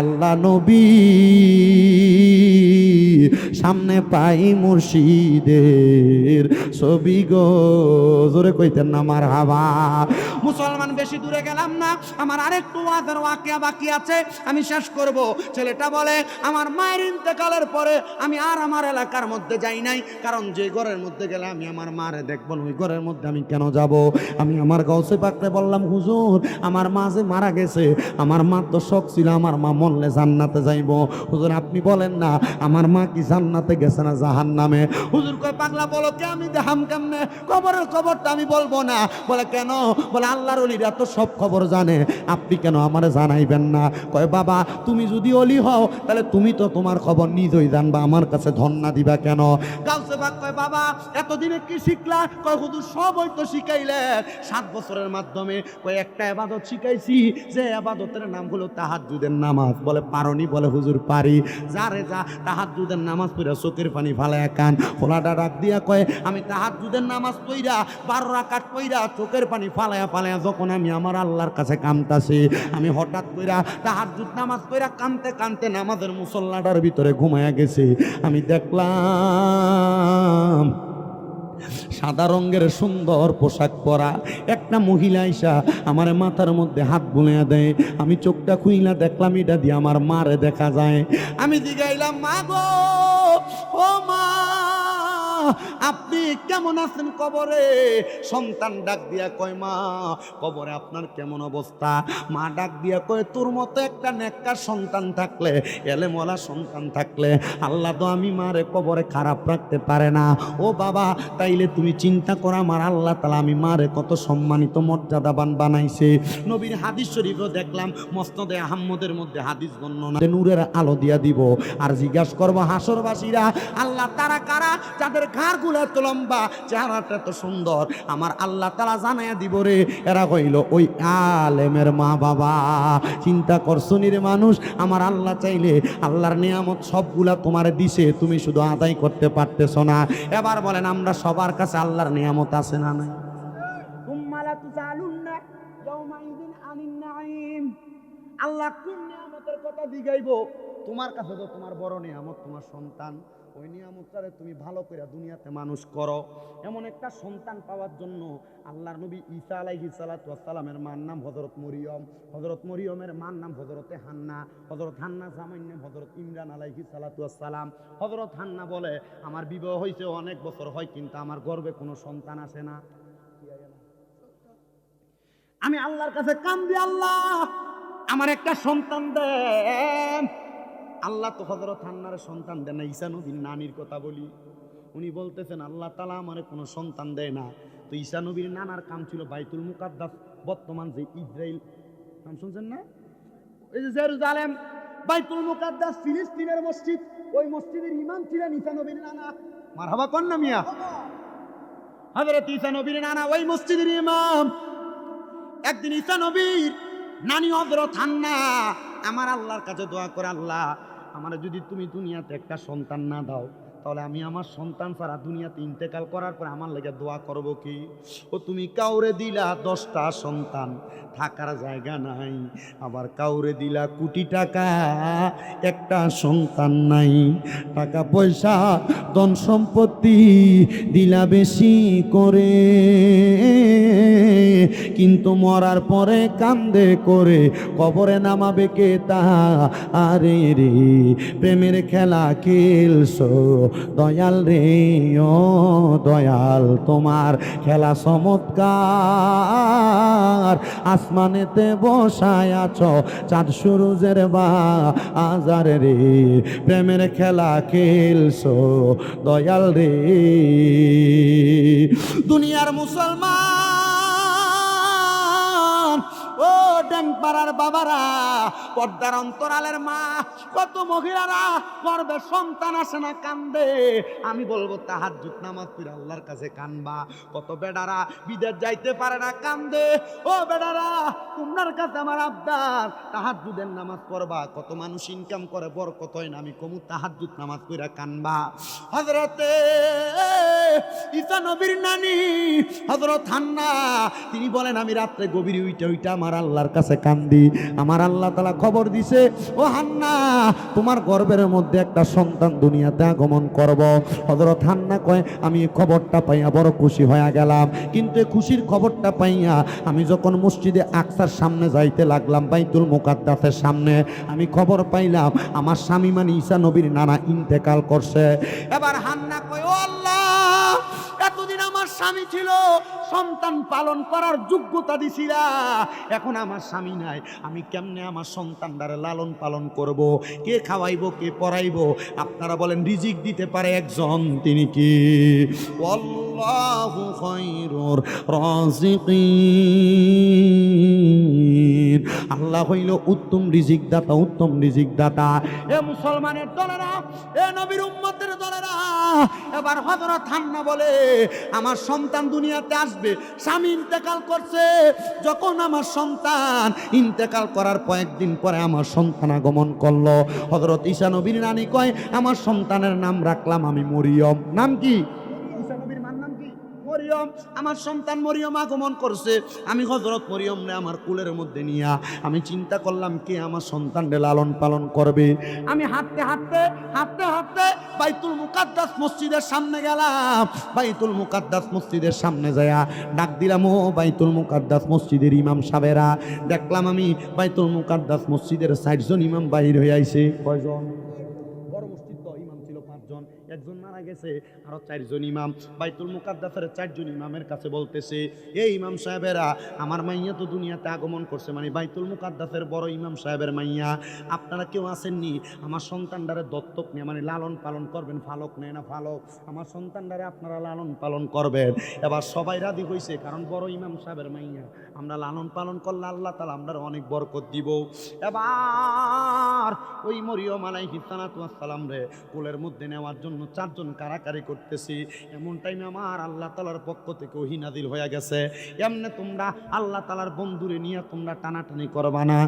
আল্লাহ নবী সামনে পাই মুর্শিদের ছবি গো, জোরে কইতেন না মারহাবা। মুসলমান বেশি দূরে গেলাম না, আমার আরেকটু ওয়াজের ওয়াকিয়া বাকি আছে, আমি শেষ করব। ছেলেটা বলে আমার মায়ের ইন্তেকালের পরে আমি আর আমার এলাকার মধ্যে যাই নাই, কারণ যে ঘরের মধ্যে গেলে আমি আমার মারে দেখব না, ওই ঘরের মধ্যে আমি কেন যাব? আমি আমার গাউসে পাকরে বললাম, হুজুর আমার মা যে মারা গেছে, আমার মা তো শখ ছিল আমার মা মরলে জান্নাতে যাইব। হুজুর আপনি বলেন না আমার মা কি জান্নাতে গেছে না জাহান্নামে? হুজুর কয়, পাগলা বলো কে, আমি দেখাম কেমনে? কবরের খবরটা আমি বলবো না। বলে কেন? বলে আল্লাহর ওলিরা তো সব খবর জানে, আপনি কেন আমারে জানাইবেন না? কয় বাবা তুমি যদি ওলি হও তাহলে তুমি তো তোমার খবর নিজেই জানবা, আমার কাছে ধন্না দিবা কেন? গাউসে পাক কয়, বাবা এতদিনে কি শিখলা? কয় হুজুর সব ওই তো শিখাইলেন 7 বছরের মাধ্যমে। কয় একটা ইবাদত শিখাইছি, যে ইবাদতের নাম হলো তাহাজ্জুদের নামাজ। বলে পারনি? বলে হুজুর পারি। যারে যা তাহাজ্জুদের নামাজ পড়া চোখের পানি ফালায়া কান। ফোলাটা ডাক দিয়া কয়, আমি তাহাজ্জুদের নামাজ পড়া 12 রাকাত পড়া চোখের পানি ফালায়া ফালায়া যখন আমি আমার আল্লাহর কাছে কামতাছি, আমি হঠাৎ কইরা তাহাজ্জুদ নামাজ পড়া কানতে কানতে নামাজের মুসল্লাটার ভিতরে ঘুমায়া গেছি। আমি দেখলাম সাদা রঙের সুন্দর পোশাক পরা একটা মহিলা আইসা আমার মাথার মধ্যে হাত বুলিয়ে দেয়। আমি চোখটা খুইলা দেখলাম এটা দিয়ে আমার মারে দেখা যায়। আমি জিগাইলাম, মা গো, ও মা আপনি কেমন আছেন কবরে? সন্তান ডাক দিয়া কয়, মা কবরে আপনার কেমন অবস্থা? মা ডাক দিয়া কয়, তোর মতো একটা নেককার সন্তান থাকলে, এলেমওয়ালা সন্তান থাকলে আল্লাহ তো আমি মারে কবরে খারাপ রাখতে পারে না। ও বাবা তাইলে তুমি চিন্তা করো আমার আল্লাহ তাআলা আমি মারে কত সম্মানিত মর্যাদাবান বানাইছে। নবীর হাদিস শরীফও দেখলাম, মুসনাদে আহমদের মধ্যে হাদিস বর্ণনা, নূরের আলো দিয়া দিব আর জিজ্ঞাসা করবো হাসরবাসীরা আল্লাহ তারা কারা যাদের ঘাড়গুলো এত লম্বা, চেহারাটা এত সুন্দর, আমার আল্লাহ তাআলা জানাইয়া দিব রে এরা হইল ওই আলেমের মা বাবা। চিন্তা করছো রে মানুষ, আমার আল্লাহ চাইলে আল্লাহর নিয়ামত সবগুলা তোমার দিছে, তুমি শুধু আদায় করতে পারতেছো না। এবার বলেন আমরা সবার কাছে আল্লাহর নিয়ামত আছে না নাই? আল্লাহ কোন নিয়ামতের কথা দিগাইব? তোমার কাছে তো তোমার বড় নিয়ামত তোমার সন্তান। ওই নিয়ামতটারে তুমি ভালো করে দুনিয়াতে মানুষ করো। এমন একটা সন্তান পাওয়ার জন্য আল্লাহর নবী ঈসা আলাইহিস সালাতু ওয়াস সালামের মার নাম হযরত মরিয়ম, হযরত মরিয়মের মার নাম হযরতে হান্না, হযরত হান্না জামাইর নাম হযরত ইমরান আলাইহিস সালাতু ওয়াস সালাম। হযরত হান্না বলে, আমার বিবাহ হয়েছে অনেক বছর হয়, কিন্তু আমার গর্ভে কোনো সন্তান আসে না। আমি আল্লাহর কাছে কান্দি, আল্লাহ আমার একটা সন্তান দেন। আল্লাহ তো হযরত হান্নার সন্তান দেন না। ঈসা নবীর নানির কথা বলি, উনি বলতেছেন আল্লাহ তাআলা আমারে কোনো সন্তান দেয় না। তো ঈসা নবীর নানার কাম ছিল বাইতুল মুকাদ্দাস, বর্তমান যে ইসরাইল, নাম শুনছেন না? এই যে জেরুজালেম, বাইতুল মুকাদ্দাস ফিলিস্তিনের মসজিদ, ওই মসজিদের ইমাম ছিলেন ঈসা নবীর নানা। মারহাবা কোন না মিয়া? হযরত ঈসা নবীর নানা ওই মসজিদের ইমাম। একদিন ঈসা নবীর নানি হযরত হান্না আমার আল্লাহর কাছে দোয়া করে, আল্লাহ আমার যদি তুমি দুনিয়াতে একটা সন্তান না দাও, তাহলে আমি আমার সন্তান ছাড়া দুনিয়াতে ইন্তেকাল করার পরে আমার লেগে দোয়া করব কি? ও তুমি কাউরে দিলা 10টা সন্তান, থাকার জায়গা নাই, আবার কাউরে দিলা কোটি টাকা, একটা সন্তান নাই। টাকা পয়সা ধন সম্পত্তি দিলা বেশি করে, কিন্তু মরার পরে কান্দে করে কবরে নামাবে কে? তা আরে রে প্রেমের খেলা খেলছো দয়াল রে, ও দয়াল তোমার খেলা চমৎকার। আসমানেতে বসায় আছো চাঁদ সূরজের বাজার রে, প্রেমের খেলা খেলছো দয়াল রে। দুনিয়ার মুসলমান, ও ড্যাংপাড়ার বাবারা, পর্দার অন্তরালের মা, কত মহিলারা গর্ভে সন্তান আসে না, কান্দে। আমি বলবো তাহাজ্জুদ নামাজ পড়ে আল্লাহর কাছে কানবা। কত বেডারা বিদেশ যাইতে পারে না, কান্দে। ও বেডারা, তোমার কাছে আমার আবদার, তাহাজ্জুদের নামাজ পড়বা। কত মানুষ ইনকাম করে বরকত হয় না, আমি কমু তাহাজ্জুদ নামাজ পড়ে কানবা। হযরতে ঈসা নবীর নানি হযরত হান্না তিনি বলেন, আমি রাত্রে গভীরে উইটা আমার আল্লাহর কাছে কান্দি। আমার আল্লাহ তাআলা খবর দিছে, ও হান্না তোমার গর্ভের মধ্যে একটা সন্তান দুনিয়াতে আগমন করব। হযরত হান্না কয়, আমি এই খবরটা পাইয়া বড় খুশি হয়ে গেলাম, কিন্তু এই খুশির খবরটা পাইয়া আমি যখন মসজিদে আকসার সামনে যাইতে লাগলাম, বাইতুল মুকাদ্দাসের সামনে, আমি খবর পাইলাম আমার স্বামী মানে ঈসা নবীর নানা ইন্তেকাল করছে। এবার হান্না কয়, ও আল্লাহ, এতদিন আমার স্বামী ছিল, সন্তান পালন করার যোগ্যতা দিছিলা, এখন আমার স্বামী নাই, আমি কেমনে আমার সন্তানটারে লালন পালন করব? কে খাওয়াইবো, কে পড়াইবো? আপনারা বলেন, রিজিক দিতে পারে একজন, তিনি কি? আল্লাহু খায়রুর রাযিকিন। আল্লাহ হইল উত্তম রিজিক দাতা, উত্তম রিজিক দাতা। এ মুসলমানের দলেরা, এ নবীর উম্মতের দলেরা, এবার হযরত হান্না বলে, আমার সন্তান দুনিয়াতে আসবে, স্বামী ইন্তেকাল করছে। যখন আমার সন্তান ইন্তেকাল করার কয়েকদিন পরে আমার সন্তান আগমন করলো। হযরত ঈসা নবীর নানি কয়, আমার সন্তানের নাম রাখলাম আমি মরিয়ম। নাম কি? ঈসা নবীর মার নাম কি? মরিয়ম। আমার সন্তান মরিয়ম আগমন করছে। আমি হযরত মরিয়মরে আমার কুলের মধ্যে নিয়া আমি চিন্তা করলাম, কে আমার সন্তানকে লালন পালন করবে? আমি হাঁটতে হাঁটতে হাঁটতে হাঁটতে বাইতুল মুকাদ্দাস মসজিদের সামনে গেলাম। বাইতুল মুকাদ্দাস মসজিদের সামনে যায়া ডাক দিলাম, ও বাইতুল মুকাদ্দাস মসজিদের ইমাম সাহেবেরা। দেখলাম আমি বাইতুল মুকাদ্দাস মসজিদের 60 জন ইমাম বাহির হয়ে আইছে। কয়জন? বড় মসজিদ তো, ইমাম ছিল 5 জন, একজন মারা গেছে, আরো 4 জন ইমাম। বাইতুল মুকাদ্দাসের 4 জন ইমামের কাছে বলতেছে, এই ইমাম সাহেবেরা, আমার মাইয়া তো দুনিয়াতে আগমন করছে, মানে বাইতুল মুকাদ্দাসের বড় ইমাম সাহেবের মাইয়া, আপনারা কেউ আসেননি আমার সন্তানটারে দত্তক নিয়ে মানে লালন পালন করবেন? ফালক নেয় না ফালক, আমার সন্তানটারে আপনারা লালন পালন করবেন। এবার সবাই রাজি হয়েছে, কারণ বড় ইমাম সাহেবের মাইয়া, আমরা লালন পালন করলে আল্লাহ তাআলা আমরা অনেক বরকত দিব। এবার ওই মরিয়ম আলাইহিস সালাতু ওয়াস সালাম রে কোলের মধ্যে নেওয়ার জন্য 4 জন দুজন কারাকারি করতেছি, এমন টাইমে আমার আল্লাহ তাআলার পক্ষ থেকে ওহী নাযিল হয়ে গেছে, এমনে তোমরা আল্লাহ তাআলার বন্ধুরে নিয়ে তোমরা টানাটানি করবা না।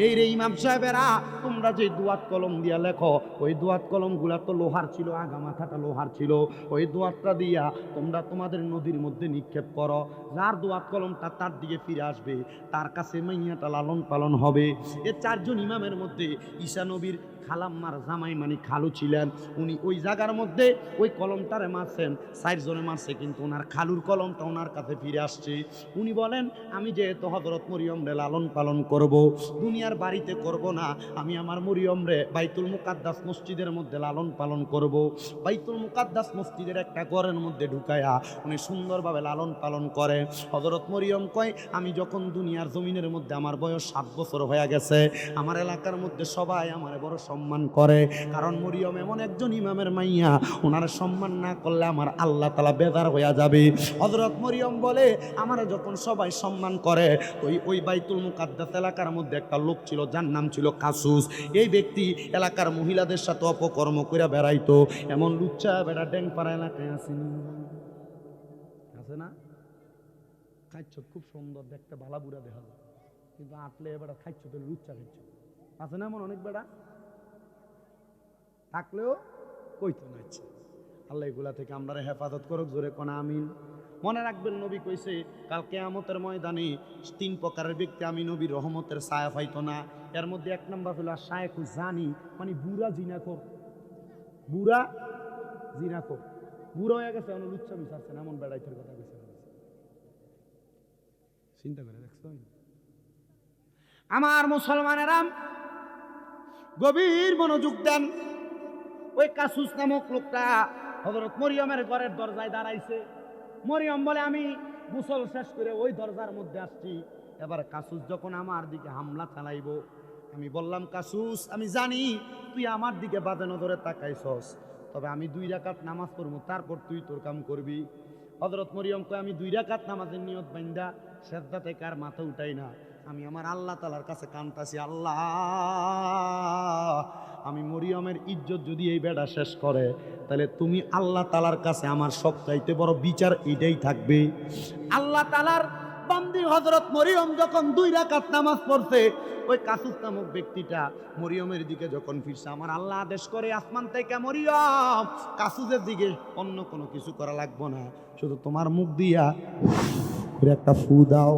এই রে ইমাম সাহেবেরা, তোমরা যে দুয়াত কলম দিয়া লেখো, ওই দুয়াত কলমগুলা তো লোহার ছিল, আগা মাথাটা লোহার ছিল, ওই দুয়াতটা দিয়া তোমরা তোমাদের নদীর মধ্যে নিক্ষেপ করো। যার দুয়াত কলমটা তার দিকে ফিরে আসবে, তার কাছে মাইয়াটা লালন পালন হবে। এ চারজন ইমামের মধ্যে ঈসা নবীর খালাম্মার জামাই মানে খালু ছিলেন, উনি ওই জায়গার মধ্যে ওই কলমটারে মারছেন, 4 জনে মারছে, কিন্তু ওনার খালুর কলমটা ওনার কাছে ফিরে আসছে। উনি বলেন, আমি যেহেতু হযরত মরিয়মরে লালন পালন করব, দুনিয়ার বাড়িতে করব না, আমি আমার মরিয়মরে বাইতুল মুকাদ্দাস মসজিদের মধ্যে লালন পালন করব। বাইতুল মুকাদ্দাস মসজিদের একটা ঘরের মধ্যে ঢুকায়া উনি সুন্দরভাবে লালন পালন করে। হযরত মরিয়ম কয়, আমি যখন দুনিয়ার জমিনের মধ্যে আমার বয়স 7 বছর হয়ে গেছে, আমার এলাকার মধ্যে সবাই আমার বড় সম্মান করে, কারণ মরিয়ম এমন একজন ইমামের মাইয়া, ওনার সম্মান না করলে আমার আল্লাহ তাআলা বেজার হয়ে যাবে। হযরত মরিয়ম বলে, আমার যখন সবাই সম্মান করে, ওই বাইতুল মুকাদ্দাস এলাকার মধ্যে একটা লোক ছিল, যার নাম ছিল কাসুস। এই ব্যক্তি এলাকার মহিলাদের সাথে অপকর্ম করে বেড়াইতো। এমন লুচ্চা বেড়া ড্যাংপাড়া এলাকায় আছে না? খাইছ খুব সুন্দর দেখতে, ভালা বুড়া দেখা যায়, কিন্তু আটলে বেড়া খাইছ তো লুচ্চা খাইছ আছে না? এমন অনেক বেড়া থাকলেও কইতো না। ইচ্ছে আল্লাহ এগুলা থেকে আমরা হেফাজত করুক, জোরে কোনা আমিন। মনে রাখবেন, নবী কইছে কাল কিয়ামতের ময়দানে 3 প্রকারের ব্যক্তি আমি নবীর রহমতের ছায়া পাইতো না। এর মধ্যে 1 নম্বর হলো শায়েখু জানি, মানে বুড়া জিনাখোর। বুড়া জিনাখোর, বুড়া হয়ে গেছে, অনেক লুচ্চা বিচারছেন, এমন বেড়াইতের কথা কইছে। চিন্তা করে দেখছেন? আমার মুসলমানেরা গভীর মনোযোগ দেন। ওই কাসুস নামক লোকটা হযরত মরিয়মের ঘরের দরজায় দাঁড়াইছে। মরিয়ম বলে, আমি গোসল শেষ করে ওই দরজার মধ্যে আসছি। এবার কাসুস যখন আমার দিকে হামলা চালাইব, আমি বললাম, কাসুস, আমি জানি তুই আমার দিকে বাজে নজরে তাকাইছস, তবে আমি 2 রাকাত নামাজ পড়বো, তারপর তুই তোর কাম করবি। হযরত মরিয়ম কয়, আমি 2 রাকাত নামাজের নিয়ত বান্দা সেজদা থেকে আর মাথা উঠাই না, আমি আমার আল্লাহ তাআলার কাছে কাঁদতাছি, আল্লাহ, আমি মরিয়মের ইজ্জত যদি এই বেড়া শেষ করে, তাহলে তুমি আল্লাহ তাআলার কাছে আমার সবচাইতে বড় বিচার এটাই থাকবে। আল্লাহ তাআলার বান্দি হযরত মরিয়ম যখন 2 রাকাত নামাজ পড়ছে, ওই কাসুস নামক ব্যক্তিটা মরিয়মের দিকে যখন ফিরছে, আমার আল্লাহ আদেশ করে আসমান থেকে, মরিয়ম, কাসুসের দিকে অন্য কোনো কিছু করা লাগবে না, শুধু তোমার মুখ দিয়া একটা ফু দাও।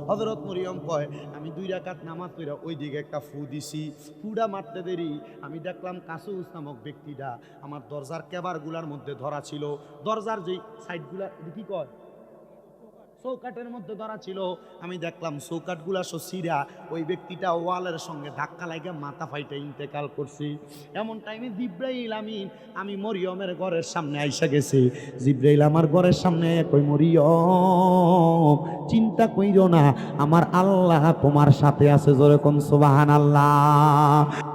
হযরত মরিয়ম কয়, আমি 2 রাকাত নামাজ পড়া ওই দিকে একটা ফু দিছি, ফুটা মারতে দেরি আমি দেখলাম কাসুস নামক ব্যক্তিটা আমার দরজার কেবারগুলার মধ্যে ধরা ছিল। দরজার যেই সাইডগুলা কি কয়, চৌকাটের মধ্যে ধরা ছিল। আমি দেখলাম চৌকাটগুলা সিরা, ওই ব্যক্তিটা ওয়ালের সঙ্গে ধাক্কা লাগিয়ে মাথা ফাইটে ইন্তেকাল করছি। এমন টাইমে জিব্রাইল আমিন আমি মরিয়মের ঘরের সামনে আইসা গেছে। জিব্রাইল আমার ঘরের সামনে কই, মরিয়ম, চিন্তা কইরো না, আমার আল্লাহ তোমার সাথে আছে, জোরে কোন সুবহানাল্লাহ।